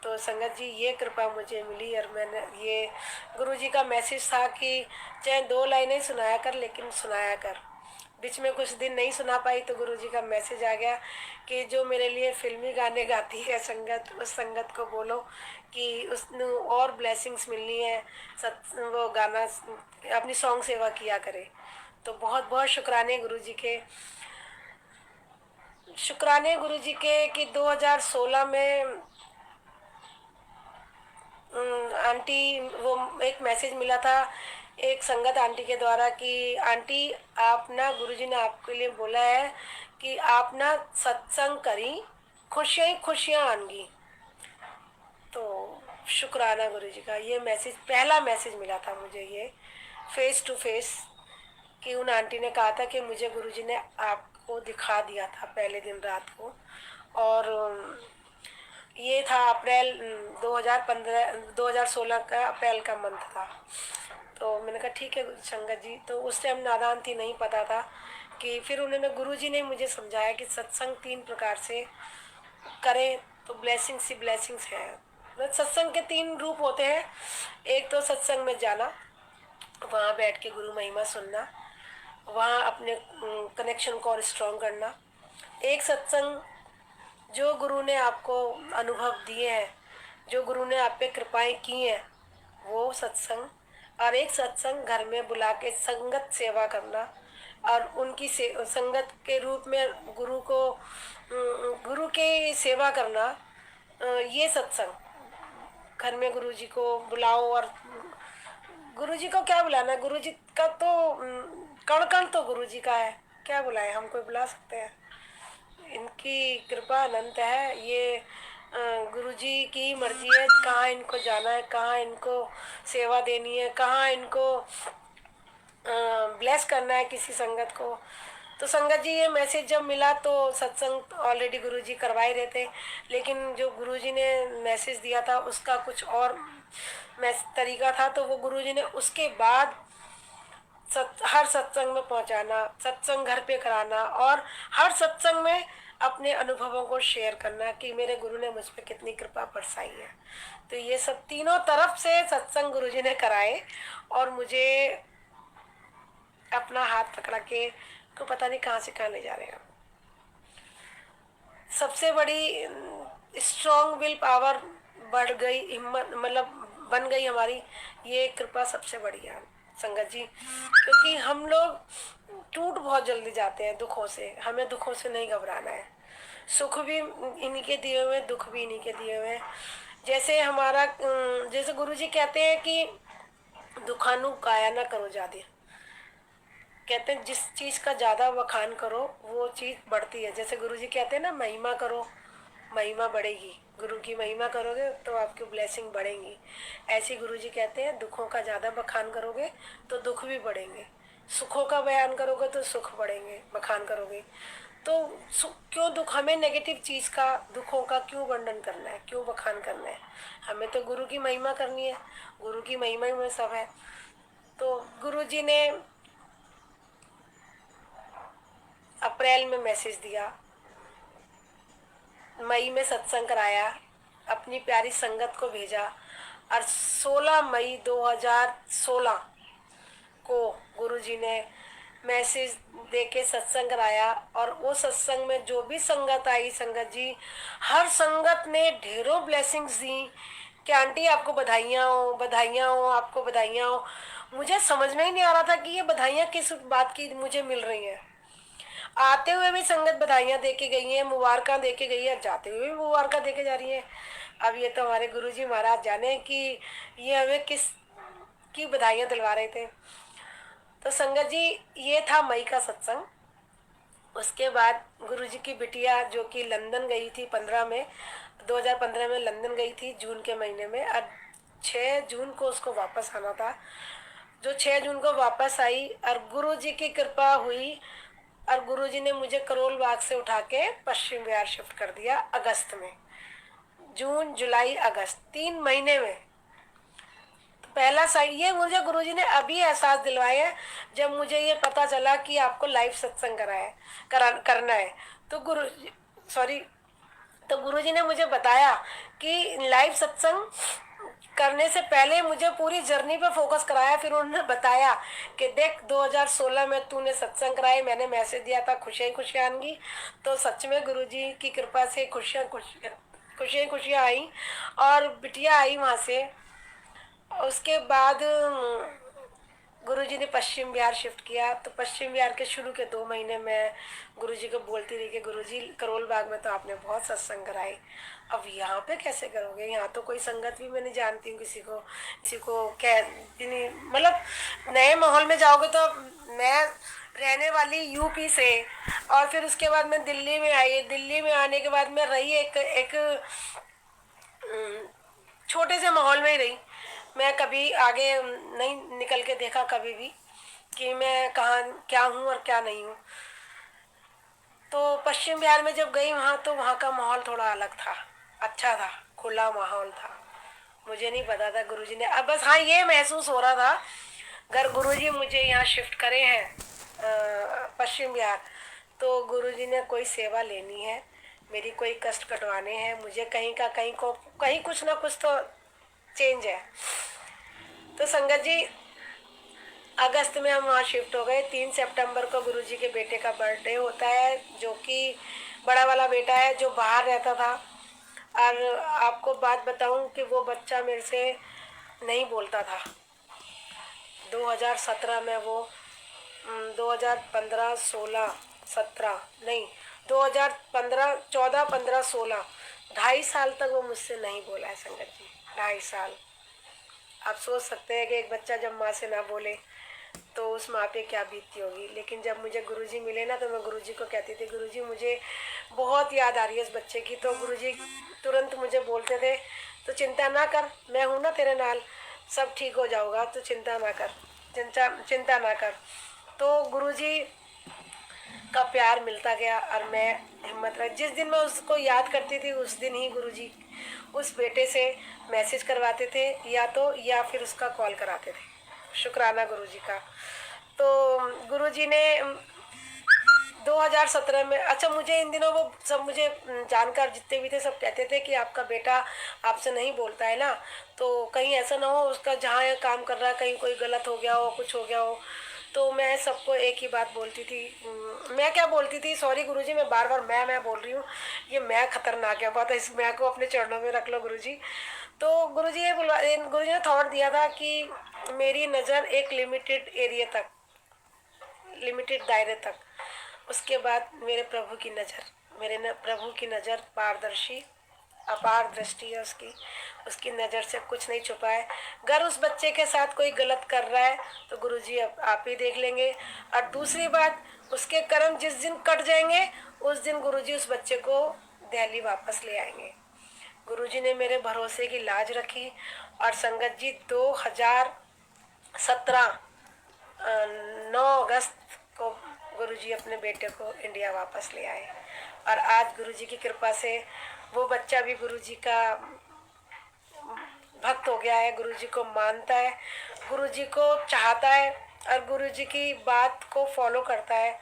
[SPEAKER 1] तो संगत जी ये कृपा मुझे मिली, और मैंने ये गुरुजी का मैसेज था कि चाहे 2 लाइनें सुनाया कर, लेकिन सुनाया कर। बीच में कुछ दिन नहीं सुना पाई तो गुरुजी का मैसेज आ गया कि जो मेरे लिए फिल्मी गाने गाती है संगत, उस संगत को बोलो कि उसने और ब्लेसिंग्स मिलनी है, वो गाना अपनी सॉन्ग सेवा किया करे। तो बहुत बहुत शुक्राने गुरुजी के कि 2016 में आंटी वो एक मैसेज मिला था एक संगत आंटी के द्वारा कि आंटी आप ना गुरुजी ने आपके लिए बोला है कि आप ना सत्संग करी, खुशियाँ ही खुशियाँ आएंगी। तो शुक्राना गुरुजी का, ये मैसेज पहला मैसेज मिला था मुझे, ये फेस टू फेस, कि उन आंटी ने कहा था कि मुझे गुरुजी ने आपको दिखा दिया था पहले दिन रात को। और ये था अप्रैल 2016 का अप्रैल का मंथ था। तो मैंने कहा ठीक है संगत जी। तो उस टाइम नादान थी, नहीं पता था कि फिर उन्होंने गुरुजी ने मुझे समझाया कि सत्संग 3 प्रकार से करें तो ब्लेसिंग्स ही ब्लेसिंग्स है। सत्संग के 3 रूप होते हैं। एक तो सत्संग में जाना, वहाँ बैठ के गुरु महिमा सुनना, वहाँ अपने कनेक्शन को और स्ट्रॉन्ग करना। एक सत्संग जो गुरु ने आपको अनुभव दिए हैं, जो गुरु ने आप पे कृपाएं की हैं, वो सत्संग। और एक सत्संग घर में बुला के संगत सेवा करना, और उनकी संगत के रूप में गुरु के सेवा करना। ये सत्संग घर में गुरु जी को बुलाओ, और गुरु जी को क्या बुलाना, गुरु जी का तो कण कण तो गुरु जी का है, क्या बुलाए, हम कोई बुला सकते हैं। इनकी कृपा अनंत है। ये गुरुजी की मर्जी है कहाँ इनको जाना है, कहाँ इनको सेवा देनी है, कहाँ इनको ब्लेस करना है किसी संगत को। तो संगत जी ये मैसेज जब मिला तो सत्संग ऑलरेडी गुरुजी करवाए रहे थे, लेकिन जो गुरुजी ने मैसेज दिया था उसका कुछ और तरीका था। तो वो गुरुजी ने उसके बाद हर सत्संग में पहुंचाना, सत्संग घर पे कराना, और हर सत्संग में अपने अनुभवों को शेयर करना कि मेरे गुरु ने मुझ पर कितनी कृपा बरसाई है। तो ये सब तीनों तरफ से सत्संग गुरुजी ने कराए, और मुझे अपना हाथ पकड़ा के को पता नहीं कहाँ से कहाँ ले जा रहे हैं। सबसे बड़ी स्ट्रॉन्ग विल पावर बढ़ गई, हिम्मत मतलब बन गई हमारी, ये कृपा सबसे बड़ी है संगत जी। क्योंकि हम लोग टूट बहुत जल्दी जाते हैं दुखों से, हमें दुखों से नहीं घबराना है। सुख भी इन्हीं के दिए हुए, दुख भी इन्हीं के दिए हुए। जैसे हमारा जैसे गुरुजी कहते हैं कि दुखानु काया ना करो ज्यादा, कहते हैं जिस चीज़ का ज़्यादा बखान करो वो चीज़ बढ़ती है। जैसे गुरुजी कहते हैं ना, महिमा करो महिमा बढ़ेगी। गुरु की महिमा करोगे तो आपकी ब्लेसिंग बढ़ेंगी। ऐसे गुरुजी कहते हैं दुखों का ज़्यादा बखान करोगे तो दुख भी बढ़ेंगे, सुखों का बयान करोगे तो सुख बढ़ेंगे, बखान करोगे तो सुख। क्यों दुख, हमें नेगेटिव चीज़ का, दुखों का क्यों वर्णन करना है, क्यों बखान करना है? हमें तो गुरु की महिमा करनी है, गुरु की महिमा में सब है। तो गुरुजी ने अप्रैल में मैसेज दिया, मई में सत्संग कराया, अपनी प्यारी संगत को भेजा और 16 मई 2016 को गुरुजी ने मैसेज दे के सत्संग कराया। और वो सत्संग में जो भी संगत आई, संगत जी, हर संगत ने ढेरों ब्लेसिंग्स दी कि आंटी आपको बधाइयाँ हो, बधाइयाँ हो, आपको बधाइयाँ हो। मुझे समझ में ही नहीं आ रहा था कि ये बधाइयाँ किस बात की मुझे मिल रही हैं। आते हुए भी संगत बधाइयाँ दे के गई है, मुबारक दे के गई है, जाते हुए भी मुबारक दे के जा रही है। अब ये तो हमारे गुरुजी महाराज जाने कि ये हमें किस की बधाइयाँ दिलवा रहे थे। तो संगत जी, ये था मई का सत्संग। उसके बाद गुरुजी की बिटिया जो कि लंदन गई थी 2015 में लंदन गई थी, जून के महीने में। अब 6 जून को उसको वापस आना था। जो 6 जून को वापस आई और गुरुजी की कृपा हुई और गुरुजी ने मुझे करोल बाग से उठा के पश्चिम बिहार शिफ्ट कर दिया अगस्त में। जून, जुलाई, अगस्त 3 महीने में। तो पहला साइड ये मुझे गुरुजी ने अभी एहसास दिलवाया है, जब मुझे ये पता चला कि आपको लाइव सत्संग करना है। तो गुरुजी ने मुझे बताया कि लाइव सत्संग करने से पहले मुझे पूरी जर्नी पे फोकस कराया। फिर उन्होंने बताया कि देख 2016 में तूने सत्संग कराए, मैंने मैसेज दिया था खुशियाँ खुशियाँ आएंगी। तो सच में गुरुजी की कृपा से खुशियाँ खुशियाँ खुशियाँ खुशियाँ आई और बिटिया आई वहाँ से। उसके बाद गुरुजी ने पश्चिम बिहार शिफ्ट किया। तो पश्चिम बिहार के शुरू के 2 महीने में गुरुजी को बोलती रही कि गुरुजी करोल बाग में तो आपने बहुत सत्संग कराए, अब यहाँ पे कैसे करोगे? यहाँ तो कोई संगत भी मैं नहीं जानती हूँ, किसी को कह नहीं, मतलब नए माहौल में जाओगे तो। मैं रहने वाली यूपी से और फिर उसके बाद मैं दिल्ली में आई। दिल्ली में आने के बाद मैं रही एक छोटे से माहौल में ही रही। मैं कभी आगे नहीं निकल के देखा कभी भी कि मैं कहाँ क्या हूँ और क्या नहीं हूँ। तो पश्चिम बिहार में जब गई वहाँ, तो वहाँ का माहौल थोड़ा अलग था, अच्छा था, खुला माहौल था। मुझे नहीं पता था गुरुजी ने, अब बस हाँ ये महसूस हो रहा था अगर गुरुजी मुझे यहाँ शिफ्ट करे हैं पश्चिम बिहार, तो गुरुजी ने कोई सेवा लेनी है, मेरी कोई कष्ट कटवाने हैं, मुझे कहीं कुछ ना कुछ तो चेंज है। तो संगत जी, अगस्त में हम वहाँ शिफ्ट हो गए। 3 सितंबर को गुरुजी के बेटे का बर्थडे होता है, जो कि बड़ा वाला बेटा है जो बाहर रहता था। और आपको बात बताऊं कि वो बच्चा मेरे से नहीं बोलता था। 2017 में वो 2015, 16, 17 नहीं, 2015, 14, 15, 16, 2.5 साल तक वो मुझसे नहीं बोला है संगत जी, 2.5 साल। आप सोच सकते हैं कि एक बच्चा जब माँ से ना बोले तो उस माँ पे क्या बीतती होगी। लेकिन जब मुझे गुरुजी मिले ना, तो मैं गुरुजी को कहती थी गुरुजी मुझे बहुत याद आ रही है इस बच्चे की। तो गुरुजी तुरंत मुझे बोलते थे तो चिंता ना कर, मैं हूँ ना तेरे नाल, सब ठीक हो जाऊगा, तो चिंता ना कर, चिंता ना कर। तो गुरुजी का प्यार मिलता गया और मैं हिम्मत रख, जिस दिन मैं उसको याद करती थी उस दिन ही गुरुजी उस बेटे से मैसेज करवाते थे या फिर उसका कॉल कराते थे। शुक्राना गुरुजी का। तो गुरुजी ने 2017 में, अच्छा मुझे इन दिनों वो सब मुझे जानकार जितने भी थे सब कहते थे कि आपका बेटा आपसे नहीं बोलता है ना, तो कहीं ऐसा ना हो उसका जहाँ काम कर रहा है कहीं कोई गलत हो गया हो, कुछ हो गया हो। तो मैं सबको एक ही बात बोलती थी, मैं क्या बोलती थी, सॉरी गुरुजी मैं बार बार मैं बोल रही हूँ, ये मैं खतरनाक है बहुत, इस मैं को अपने चरणों में रख लो गुरुजी। तो गुरुजी ने थॉट दिया था कि मेरी नज़र एक लिमिटेड एरिया तक, लिमिटेड दायरे तक, उसके बाद मेरे प्रभु की नज़र पारदर्शी अपार दृष्टि है उसकी, उसकी नज़र से कुछ नहीं छुपा है। अगर उस बच्चे के साथ कोई गलत कर रहा है तो गुरुजी आप ही देख लेंगे। और दूसरी बात, उसके कर्म जिस दिन कट जाएंगे उस दिन गुरुजी उस बच्चे को दिल्ली वापस ले आएंगे। गुरुजी ने मेरे भरोसे की लाज रखी और संगत जी 2017 9 अगस्त को गुरुजी अपने बेटे को इंडिया वापस ले आए। और आज गुरुजी की कृपा से वो बच्चा भी गुरुजी का भक्त हो गया है, गुरुजी को मानता है, गुरुजी को चाहता है और गुरुजी की बात को फॉलो करता है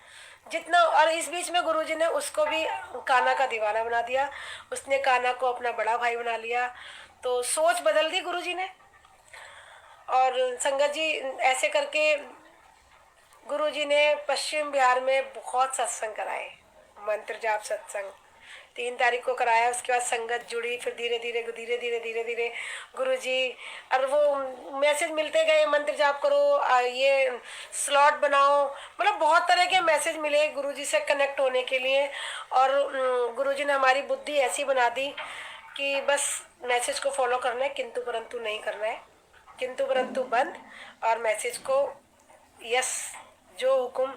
[SPEAKER 1] जितना। और इस बीच में गुरुजी ने उसको भी कान्हा का दीवाना बना दिया, उसने कान्हा को अपना बड़ा भाई बना लिया। तो सोच बदल दी गुरुजी ने। और संगत जी ऐसे करके गुरुजी ने पश्चिम बिहार में बहुत सत्संग कराए, मंत्र जाप सत्संग 3 तारीख को कराया। उसके बाद संगत जुड़ी, फिर धीरे धीरे गुरुजी और वो मैसेज मिलते गए, मंत्र जाप करो, ये स्लॉट बनाओ, मतलब बहुत तरह के मैसेज मिले गुरुजी से कनेक्ट होने के लिए। और गुरुजी ने हमारी बुद्धि ऐसी बना दी कि बस मैसेज को फॉलो करना है, किंतु परंतु नहीं करना है, किंतु परंतु बंद, और मैसेज को यस जो हुक्म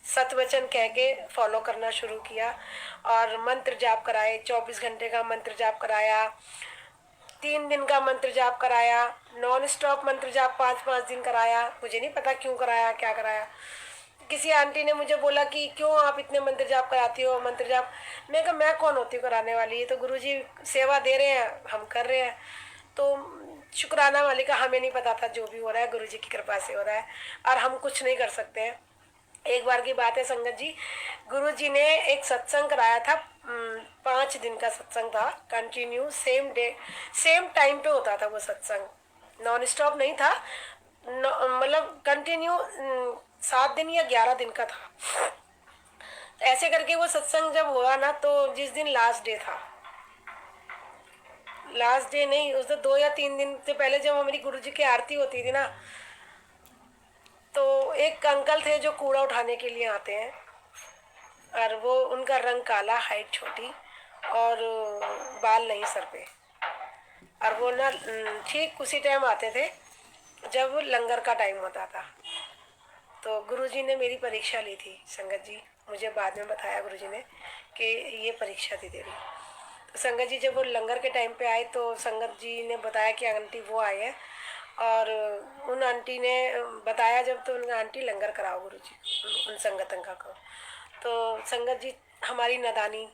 [SPEAKER 1] सतवचन कह के फॉलो करना शुरू किया। और मंत्र जाप कराए, 24 घंटे का मंत्र जाप कराया, 3 दिन का मंत्र जाप कराया, नॉन स्टॉप मंत्र जाप 5-5 दिन कराया। मुझे नहीं पता क्यों कराया, क्या कराया। किसी आंटी ने मुझे बोला कि क्यों आप इतने मंत्र जाप कराती हो, मंत्र जाप। मैं कहा मैं कौन होती हूँ कराने वाली, ये तो गुरुजी सेवा दे रहे हैं, हम कर रहे हैं। तो शुक्राना वाली का हमें नहीं पता था, जो भी हो रहा है गुरुजी की कृपा से हो रहा है और हम कुछ नहीं कर सकते हैं। एक बार की बात है संगत जी, गुरुजी ने एक सत्संग कराया था, 5 दिन का सत्संग था, continue same day same time पे होता था वो सत्संग, नॉन स्टॉप नहीं था, मतलब कंटिन्यू 7 दिन या 11 दिन का था। ऐसे करके वो सत्संग जब हुआ ना, तो जिस दिन लास्ट डे था, लास्ट डे नहीं, उस 2 या 3 दिन से पहले जब हमारी गुरुजी की आरती होती थी ना, तो एक अंकल थे जो कूड़ा उठाने के लिए आते हैं, और वो उनका रंग काला, हाइट छोटी और बाल नहीं सर पे। और वो ना ठीक उसी टाइम आते थे जब लंगर का टाइम होता था। तो गुरुजी ने मेरी परीक्षा ली थी संगत जी, मुझे बाद में बताया गुरुजी ने कि ये परीक्षा थी तेरी। तो संगत जी जब वो लंगर के टाइम पे आए तो संगत जी ने बताया कि आंटी वो आए हैं, और उन आंटी ने बताया जब, तो उनका आंटी लंगर कराओ गुरुजी उन संगत अंका को। तो संगत जी हमारी नादानी,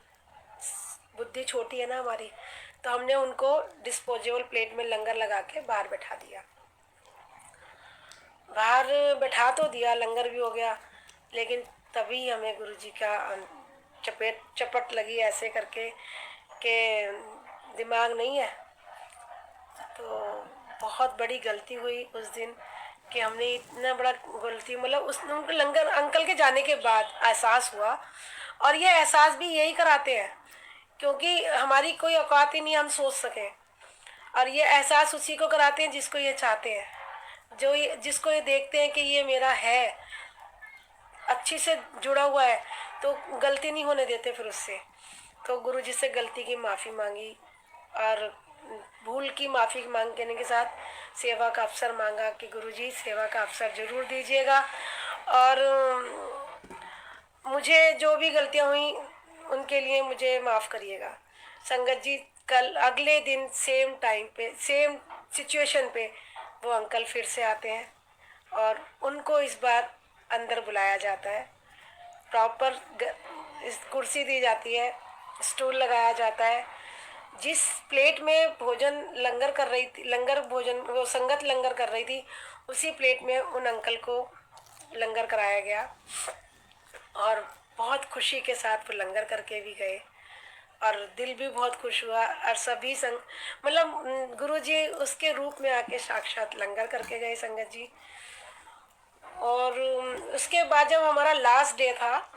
[SPEAKER 1] बुद्धि छोटी है ना हमारी, तो हमने उनको डिस्पोजेबल प्लेट में लंगर लगा के बाहर बैठा दिया। बाहर बैठा तो दिया, लंगर भी हो गया, लेकिन तभी हमें गुरुजी का चपट लगी ऐसे करके कि दिमाग नहीं है। तो बहुत बड़ी गलती हुई उस दिन कि हमने इतना बड़ा गलती, मतलब उस उनको लंगर अंकल के जाने के बाद एहसास हुआ। और ये एहसास भी यही कराते हैं क्योंकि हमारी कोई औकात ही नहीं हम सोच सकें, और ये एहसास उसी को कराते हैं जिसको ये चाहते हैं, जिसको ये देखते हैं कि ये मेरा है, अच्छी से जुड़ा हुआ है, तो गलती नहीं होने देते फिर उससे। तो गुरुजी से गलती की माफ़ी मांगी और भूल की माफ़ी मांगने के साथ सेवा का अवसर मांगा कि गुरुजी सेवा का अवसर ज़रूर दीजिएगा, और मुझे जो भी गलतियाँ हुई उनके लिए मुझे माफ़ करिएगा। संगत जी कल अगले दिन सेम टाइम पे सेम सिचुएशन पे वो अंकल फिर से आते हैं, और उनको इस बार अंदर बुलाया जाता है, प्रॉपर कुर्सी दी जाती है, स्टूल लगाया जाता है। जिस प्लेट में भोजन लंगर कर रही थी, लंगर भोजन वो संगत लंगर कर रही थी, उसी प्लेट में उन अंकल को लंगर कराया गया, और बहुत खुशी के साथ वो लंगर करके भी गए, और दिल भी बहुत खुश हुआ। और सभी मतलब गुरुजी उसके रूप में आके साक्षात लंगर करके गए संगत जी। और उसके बाद जब हमारा लास्ट डे था,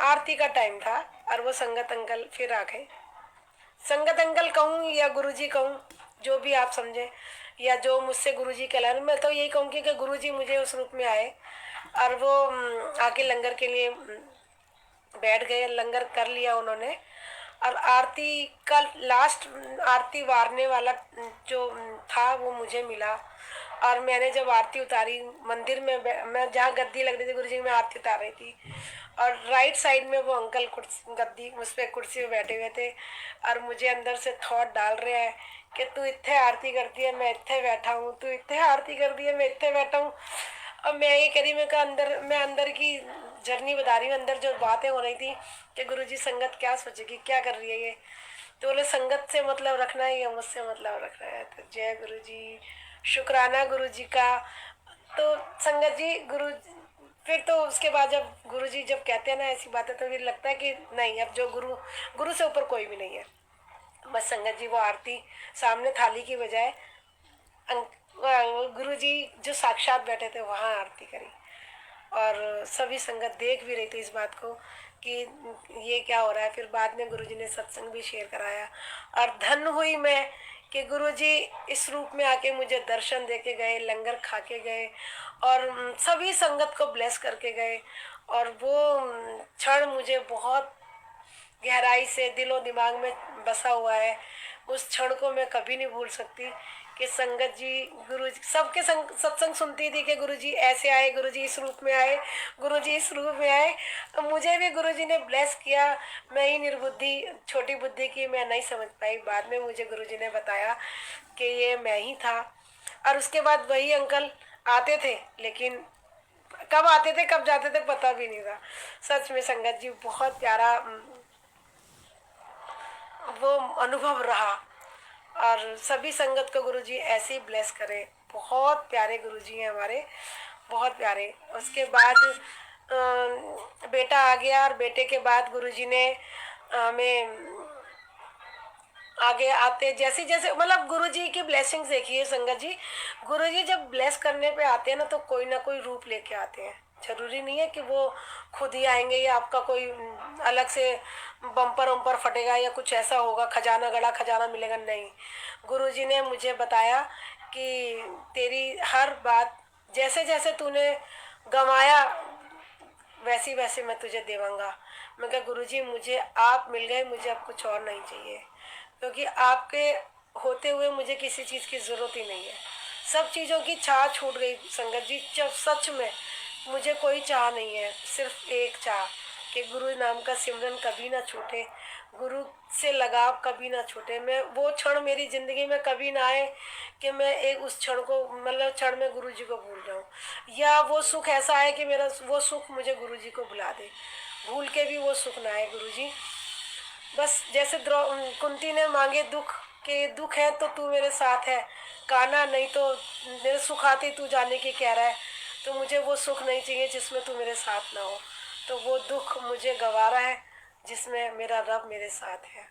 [SPEAKER 1] आरती का टाइम था, और वो संगत अंकल फिर आ गए। संगत अंकल कहूँ या गुरुजी कहूँ, जो भी आप समझे, या जो मुझसे गुरुजी कहला, मैं तो यही कहूँगी कि गुरुजी मुझे उस रूप में आए और वो आके लंगर के लिए बैठ गए, लंगर कर लिया उन्होंने, और आरती का लास्ट आरती वारने वाला जो था वो मुझे मिला। और मैंने जब आरती उतारी मंदिर में, मैं जहाँ गद्दी लग रही थी गुरुजी में आरती उतार रही थी, और राइट साइड में वो अंकल कुर्सी गद्दी उस पर कुर्सी में बैठे हुए थे, और मुझे अंदर से थॉट डाल रहे हैं कि तू इतने आरती करती है, मैं इतने बैठा हूँ, तू इतने आरती कर दी है, मैं इतने बैठा हूँ। अब मैं ये करी, मैं अंदर की जर्नी बता रही हूँ, अंदर जो बातें हो रही थी कि गुरुजी संगत क्या सोचेगी, क्या कर रही है ये। तो बोले संगत से मतलब रखना है या मुझसे मतलब रखना है। तो जय गुरु जी, शुक्राना गुरु जी का। तो संगत जी गुरु, फिर तो उसके बाद जब गुरु जी जब कहते हैं ना ऐसी बातें, तो फिर लगता है कि नहीं, अब जो गुरु गुरु से ऊपर कोई भी नहीं है। बस संगत जी वो आरती सामने थाली की बजाय गुरु जी जो साक्षात बैठे थे वहाँ आरती करी, और सभी संगत देख भी रही थी इस बात को कि ये क्या हो रहा है। फिर बाद में गुरुजी ने सत्संग भी शेयर कराया, और धन हुई मैं कि गुरुजी इस रूप में आके मुझे दर्शन दे के गए, लंगर खा के गए, और सभी संगत को ब्लेस करके गए। और वो क्षण मुझे बहुत गहराई से दिलो दिमाग में बसा हुआ है। उस क्षण को मैं कभी नहीं भूल सकती कि संगत जी गुरु जी सबके सत्संग सुनती थी कि गुरु जी ऐसे आए, गुरु जी इस रूप में आए, गुरु जी इस रूप में आए। मुझे भी गुरु जी ने ब्लेस किया। मैं ही निर्बुद्धि, छोटी बुद्धि की, मैं नहीं समझ पाई। बाद में मुझे गुरु जी ने बताया कि ये मैं ही था। और उसके बाद वही अंकल आते थे, लेकिन कब आते थे कब जाते थे पता भी नहीं था। सच में संगत जी बहुत प्यारा वो अनुभव रहा। और सभी संगत को गुरुजी ऐसे ही ब्लेस करे। बहुत प्यारे गुरुजी हैं हमारे, बहुत प्यारे। उसके बाद बेटा आ गया, और बेटे के बाद गुरुजी ने हमें आगे आते जैसे जैसे मतलब गुरुजी की ब्लेसिंग्स देखिए संगत जी, गुरुजी जब ब्लेस करने पे आते हैं ना, तो कोई ना कोई रूप लेके आते हैं। जरूरी नहीं है कि वो खुद ही आएंगे या आपका कोई अलग से बम्पर वम्पर फटेगा या कुछ ऐसा होगा, खजाना गड़ा खजाना मिलेगा, नहीं। गुरुजी ने मुझे बताया कि तेरी हर बात जैसे जैसे तूने गंवाया वैसी वैसे मैं तुझे देवांगा। मैं कहा गुरुजी मुझे आप मिल गए, मुझे अब कुछ और नहीं चाहिए, क्योंकि आपके होते हुए मुझे किसी चीज़ की ज़रूरत ही नहीं है। सब चीज़ों की चाह छूट गई संगत जी। जब सच में मुझे कोई चाह नहीं है, सिर्फ एक चाह कि गुरु नाम का सिमरन कभी ना छूटे, गुरु से लगाव कभी ना छूटे। मैं वो क्षण मेरी ज़िंदगी में कभी ना आए कि मैं एक उस क्षण को मतलब क्षण में गुरु जी को भूल जाऊँ, या वो सुख ऐसा आए कि मेरा वो सुख मुझे गुरु जी को भुला दे। भूल के भी वो सुख ना आए गुरु जी। बस जैसे कुंती ने मांगे दुख के दुख है तो तू मेरे साथ है, काना नहीं तो मेरे सुख आते तू जाने की कह रहा है। तो मुझे वो सुख नहीं चाहिए जिसमें तू मेरे साथ ना हो, तो वो दुख मुझे गवारा है जिसमें मेरा रब मेरे साथ है।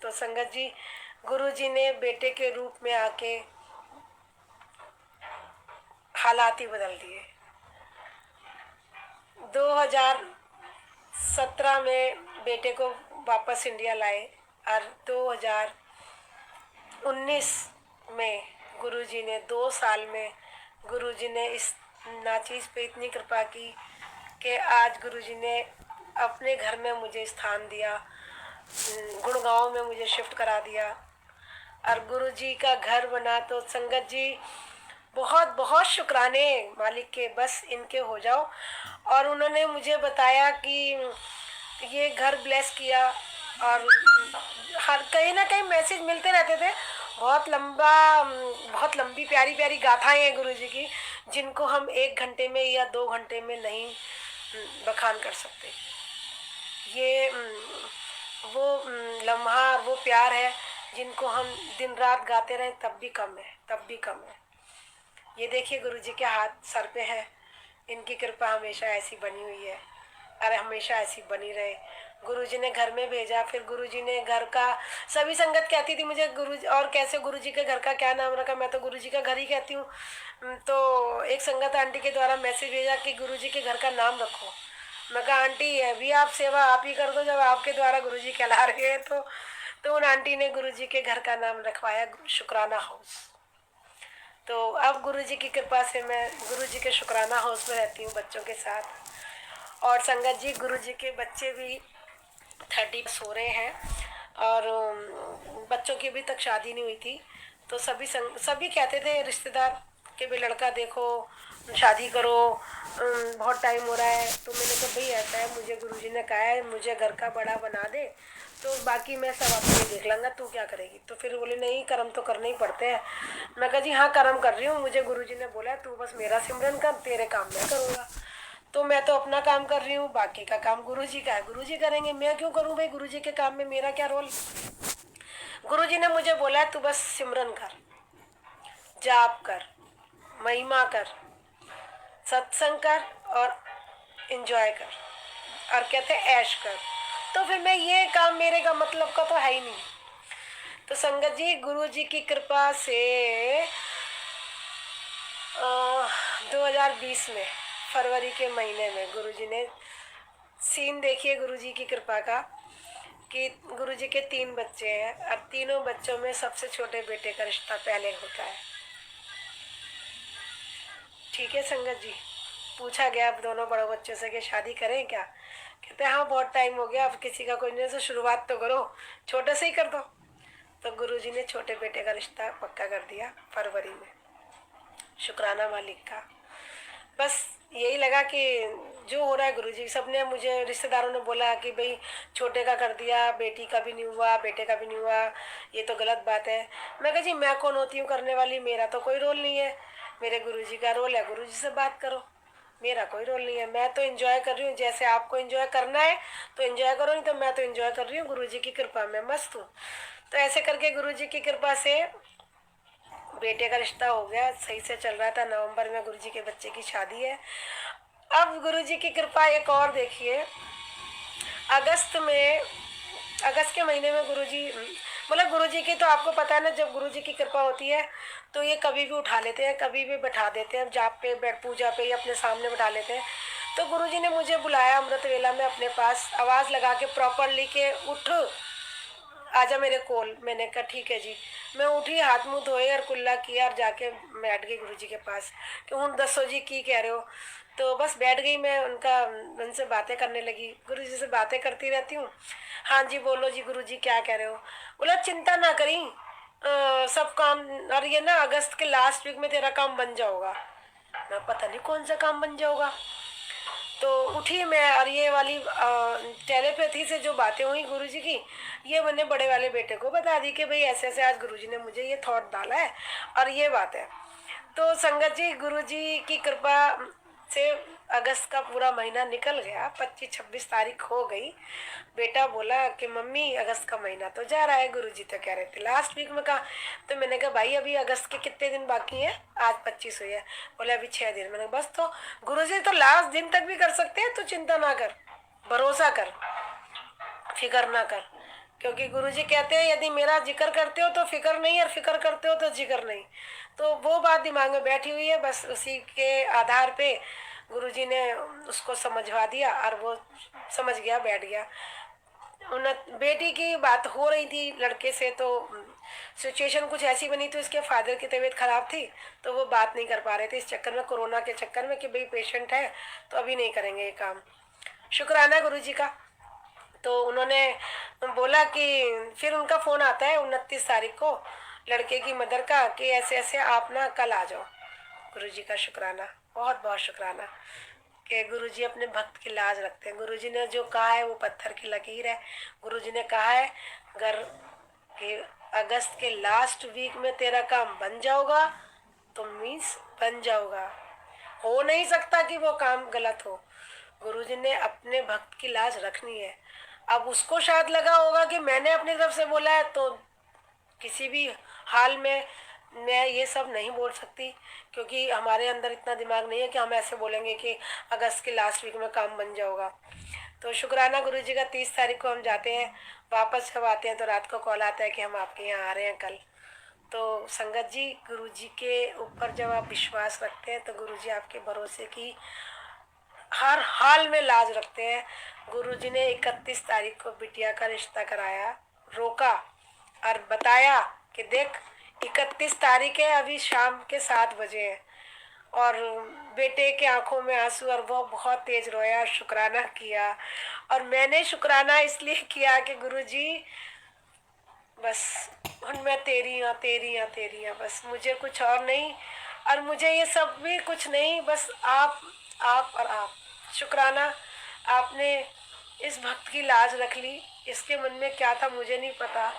[SPEAKER 1] तो संगत जी गुरु जी ने बेटे के रूप में आके हालात ही बदल दिए। 2017 में बेटे को वापस इंडिया लाए, और 2019 में गुरुजी ने 2 साल में गुरुजी ने इस नाचीज़ पे इतनी कृपा की कि आज गुरुजी ने अपने घर में मुझे स्थान दिया, गुड़गांव में मुझे शिफ्ट करा दिया, और गुरुजी का घर बना। तो संगत जी बहुत बहुत शुक्राने मालिक के, बस इनके हो जाओ। और उन्होंने मुझे बताया कि ये घर ब्लेस किया, और हर कहीं ना कहीं मैसेज मिलते रहते थे। बहुत लंबी प्यारी प्यारी गाथाएं हैं गुरु जी की, जिनको हम 1 घंटे में या 2 घंटे में नहीं बखान कर सकते। ये वो लम्हा और वो प्यार है जिनको हम दिन रात गाते रहें तब भी कम है, तब भी कम है। ये देखिए गुरु जी के हाथ सर पे है, इनकी कृपा हमेशा ऐसी बनी हुई है, अरे हमेशा ऐसी बनी रहे। गुरुजी ने घर में भेजा, फिर गुरुजी ने घर का, सभी संगत कहती थी मुझे गुरु और कैसे गुरुजी के घर का क्या नाम रखा, मैं तो गुरुजी का घर ही कहती हूँ। तो एक संगत आंटी के द्वारा मैसेज भेजा कि गुरुजी के घर का नाम रखो। मैं कहा आंटी अभी आप सेवा आप ही कर दो, जब आपके द्वारा गुरुजी कहला रहे हैं। तो उन आंटी ने गुरुजी के घर का नाम रखवाया शुक्राना हाउस। तो अब गुरुजी की कृपा से मैं गुरुजी के शुक्राना हाउस में रहती हूँ बच्चों के साथ। और संगत जी गुरुजी के बच्चे भी 30 सो रहे हैं और बच्चों की अभी तक शादी नहीं हुई थी। तो सभी कहते थे रिश्तेदार कि भाई लड़का देखो, शादी करो, बहुत टाइम हो रहा है। तो मैंने कहा भाई ऐसा है, मुझे गुरुजी ने कहा है मुझे घर का बड़ा बना दे, तो बाकी मैं सब अपने देख लूँगा, तू क्या करेगी। तो फिर बोले नहीं, कर्म तो करने ही पड़ते हैं। मैं कहा जी हाँ कर्म कर रही हूँ, मुझे गुरुजी ने बोला तू बस मेरा सिमरन कर, तेरे काम मैं करूँगा। तो मैं तो अपना काम कर रही हूँ, बाकी का काम गुरुजी का है, गुरुजी करेंगे, मैं क्यों करूँ भाई, गुरुजी के काम में मेरा क्या रोल। गुरुजी ने मुझे बोला तू बस सिमरन कर, जाप कर, महिमा कर, सत्संग कर और एंजॉय कर, और कहते ऐश कर। तो फिर मैं ये काम मेरे का मतलब का तो है ही नहीं। तो संगत जी, गुरु जी की कृपा से 2020 में फरवरी के महीने में गुरु जी ने सीन देखिए, गुरु जी की कृपा का, कि गुरु जी के 3 बच्चे हैं और तीनों बच्चों में सबसे छोटे बेटे का रिश्ता पहले होता है। ठीक है संगत जी, पूछा गया अब दोनों बड़ों बच्चों से कि शादी करें क्या। कहते हैं हाँ बहुत टाइम हो गया, अब किसी का कोई नहीं, तो शुरुआत तो करो, छोटे से ही कर दो। तो गुरुजी ने छोटे बेटे का रिश्ता पक्का कर दिया फरवरी में, शुक्राना मालिक का। बस यही लगा कि जो हो रहा है गुरुजी, सबने मुझे रिश्तेदारों ने बोला कि भाई छोटे का कर दिया, बेटी का भी नहीं हुआ, बेटे का भी नहीं हुआ, ये तो गलत बात है। मैं कहा जी मैं कौन होती हूँ करने वाली, मेरा तो कोई रोल नहीं है, मेरे गुरुजी का रोल है, गुरुजी से बात करो, मेरा कोई रोल नहीं है। मैं तो एंजॉय कर रही हूँ, जैसे आपको एंजॉय करना है तो एंजॉय करो, नहीं तो मैं तो एंजॉय कर रही हूँ, गुरुजी की कृपा में मस्त हूँ। तो ऐसे करके गुरुजी की कृपा से बेटे का रिश्ता हो गया, सही से चल रहा था। नवंबर में गुरुजी के बच्चे की शादी है। अब गुरुजी की कृपा एक और देखिए, अगस्त के महीने में गुरुजी, मतलब गुरुजी की तो आपको पता है ना, जब गुरुजी की कृपा होती है तो ये कभी भी उठा लेते हैं, कभी भी बैठा देते हैं, जाप पे, बैठ पूजा पे, या अपने सामने बैठा लेते हैं। तो गुरुजी ने मुझे बुलाया अमृत वेला में अपने पास, आवाज़ लगा के प्रॉपरली के उठ आजा मेरे कोल। मैंने कहा ठीक है जी। मैं उठी, हाथ मुँह धोए और कुल्ला किया और जाके बैठ गई गुरुजी के पास कि हूँ दसो जी की कह रहे हो। तो बस बैठ गई मैं, उनसे बातें करने लगी, गुरुजी से बातें करती रहती हूँ। हाँ जी बोलो जी गुरुजी क्या कह रहे हो। बोला चिंता ना करी, सब काम, और ये ना अगस्त के लास्ट वीक में तेरा काम बन जाओगा। मैं पता नहीं कौन सा काम बन जाओगा। तो उठी मैं, और ये वाली टेलीपैथी से जो बातें हुई गुरुजी की, ये मैंने बड़े वाले बेटे को बता दी कि भाई ऐसे ऐसे आज गुरुजी ने मुझे ये थॉट डाला है और ये बात है। तो संगत जी, गुरुजी की कृपा से अगस्त का पूरा महीना निकल गया, 25-26 तारीख हो गई। बेटा बोला कि मम्मी अगस्त का महीना तो जा रहा है, गुरुजी तो कह रहे थे लास्ट वीक में। कहा तो मैंने कहा भाई अभी अगस्त के कितने दिन बाकी हैं, आज 25 हुई है। बोले अभी 6 दिन। मैंने बस, तो गुरुजी तो लास्ट दिन तक भी कर सकते हैं, तो चिंता ना कर, भरोसा कर, फिक्र ना कर। क्योंकि गुरुजी कहते हैं यदि मेरा जिक्र करते हो तो फिक्र नहीं, और फिक्र करते हो तो जिक्र नहीं। तो वो बात दिमाग में बैठी हुई है, बस उसी के आधार पे गुरुजी ने उसको समझवा दिया और वो समझ गया, बैठ गया। उन बेटी की बात हो रही थी लड़के से, तो सिचुएशन कुछ ऐसी बनी थी, उसके फादर की तबीयत खराब थी, तो वो बात नहीं कर पा रहे थे इस चक्कर में, कोरोना के चक्कर में, कि भाई पेशेंट है तो अभी नहीं करेंगे ये काम। शुक्राना गुरुजी का। तो उन्होंने बोला कि फिर उनका फ़ोन आता है 29 तारीख को लड़के की मदर का कि ऐसे ऐसे आप ना कल आ जाओ। गुरुजी का शुक्राना, बहुत बहुत शुक्राना कि गुरुजी अपने भक्त की लाज रखते हैं। गुरुजी ने जो कहा है वो पत्थर की लकीर है। गुरुजी ने कहा है अगर कि अगस्त के लास्ट वीक में तेरा काम बन जाओगा तो मीन्स बन जाओगा, हो नहीं सकता कि वो काम गलत हो। गुरुजी ने अपने भक्त की लाज रखनी है। अब उसको शायद लगा होगा कि मैंने अपनी तरफ से बोला है, तो किसी भी हाल में मैं ये सब नहीं बोल सकती, क्योंकि हमारे अंदर इतना दिमाग नहीं है कि हम ऐसे बोलेंगे कि अगस्त के लास्ट वीक में काम बन जाओगा। तो शुक्राना गुरुजी का 30 तारीख को हम जाते हैं, वापस जब आते हैं तो रात को कॉल आता है कि हम आपके यहाँ आ रहे हैं कल। तो संगत जी, गुरुजी के ऊपर जब आप विश्वास रखते हैं तो गुरुजी आपके भरोसे की हर हाल में लाज रखते हैं। गुरुजी ने 31 तारीख को बिटिया का रिश्ता कराया, रोका और बताया कि देख 31 तारीख है, अभी शाम के 7 बजे है, और बेटे के आंखों में आंसू, और वो बहुत तेज रोया, शुक्राना किया। और मैंने शुक्राना इसलिए किया कि गुरुजी बस ਹੁਣ मैं तेरी हाँ तेरी हाँ तेरी हाँ, बस मुझे कुछ और नहीं, और मुझे ये सब भी कुछ नहीं, बस आप और आप। शुक्राना, आपने इस भक्त की लाज रख ली। इसके मन में क्या था मुझे नहीं पता।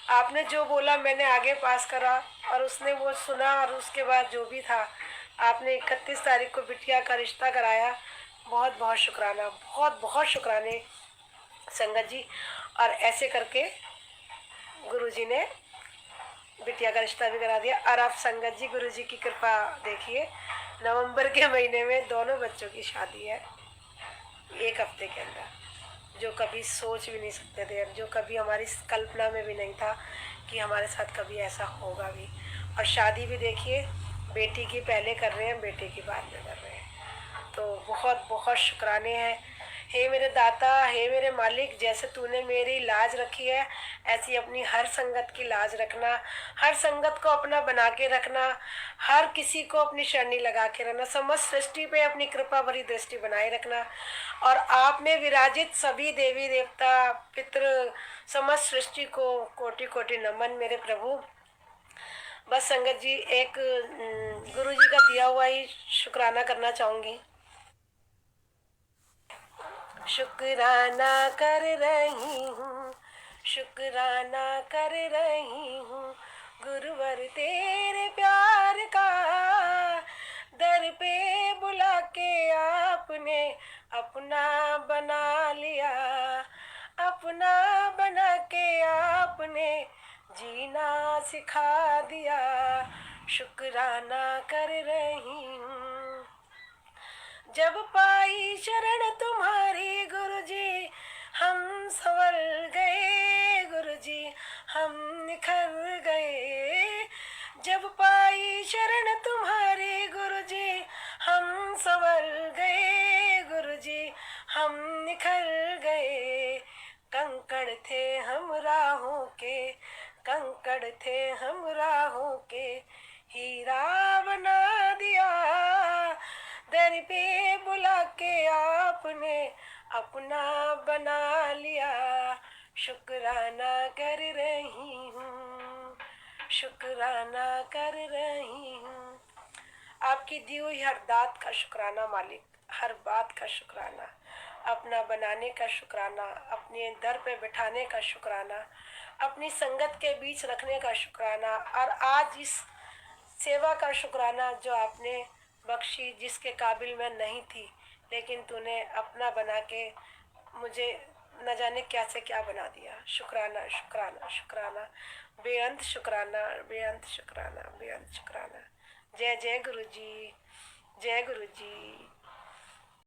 [SPEAKER 1] आपने जो बोला मैंने आगे पास करा, और उसने वो सुना, और उसके बाद जो भी था आपने 31 तारीख को बिटिया का रिश्ता कराया। बहुत बहुत शुक्राना, बहुत बहुत शुक्राने संगत जी। और ऐसे करके गुरुजी ने बिटिया का रिश्ता भी करा दिया। और आप संगत जी गुरुजी की कृपा देखिए, नवंबर के महीने में दोनों बच्चों की शादी है, एक हफ्ते के अंदर। जो कभी सोच भी नहीं सकते थे, जो कभी हमारी कल्पना में भी नहीं था कि हमारे साथ कभी ऐसा होगा भी। और शादी भी देखिए, बेटी की पहले कर रहे हैं, बेटे की बाद में कर रहे हैं। तो बहुत बहुत शुक्राने हैं। हे मेरे दाता, हे मेरे मालिक, जैसे तूने मेरी लाज रखी है, ऐसी अपनी हर संगत की लाज रखना। हर संगत को अपना बना के रखना, हर किसी को अपनी शरणी लगा के रखना, समस्त सृष्टि पे अपनी कृपा भरी दृष्टि बनाए रखना। और आप में विराजित सभी देवी देवता, पितृ, समस्त सृष्टि को कोटि कोटि नमन मेरे प्रभु। बस संगत जी एक गुरु जी का दिया हुआ ही शुक्राना करना चाहूँगी। शुक्राना कर रही हूँ, शुक्राना कर रही हूँ, गुरुवर तेरे प्यार का। दर पे बुला के आपने अपना बना लिया, अपना बना के आपने जीना सिखा दिया। शुक्राना कर रही हूँ। जब पाई शरण तुम्हारी गुरुजी, हम संवर गए गुरुजी, हम निखर गए। जब पाई शरण तुम्हारी गुरुजी, हम संवर गए गुरुजी, हम निखर गए। कंकड़ थे हम राहों के, कंकड़ थे हम राहों के, हीरा बना दिया। दर पे बुला के आपने अपना बना लिया। शुक्राना कर रही हूँ, शुक्राना कर रही हूँ। आपकी दी हुई हर दात का शुक्राना मालिक, हर बात का शुक्राना, अपना बनाने का शुक्राना, अपने दर पे बिठाने का शुक्राना, अपनी संगत के बीच रखने का शुक्राना, और आज इस सेवा का शुक्राना जो आपने बख्शी, जिसके काबिल मैं नहीं थी, लेकिन तूने अपना बना के मुझे न जाने क्या से क्या बना दिया। शुक्राना शुक्राना शुक्राना, बेअंत शुक्राना, बेअंत शुक्राना, बेअंत शुक्राना। जय जय गुरु जी, जय गुरु जी।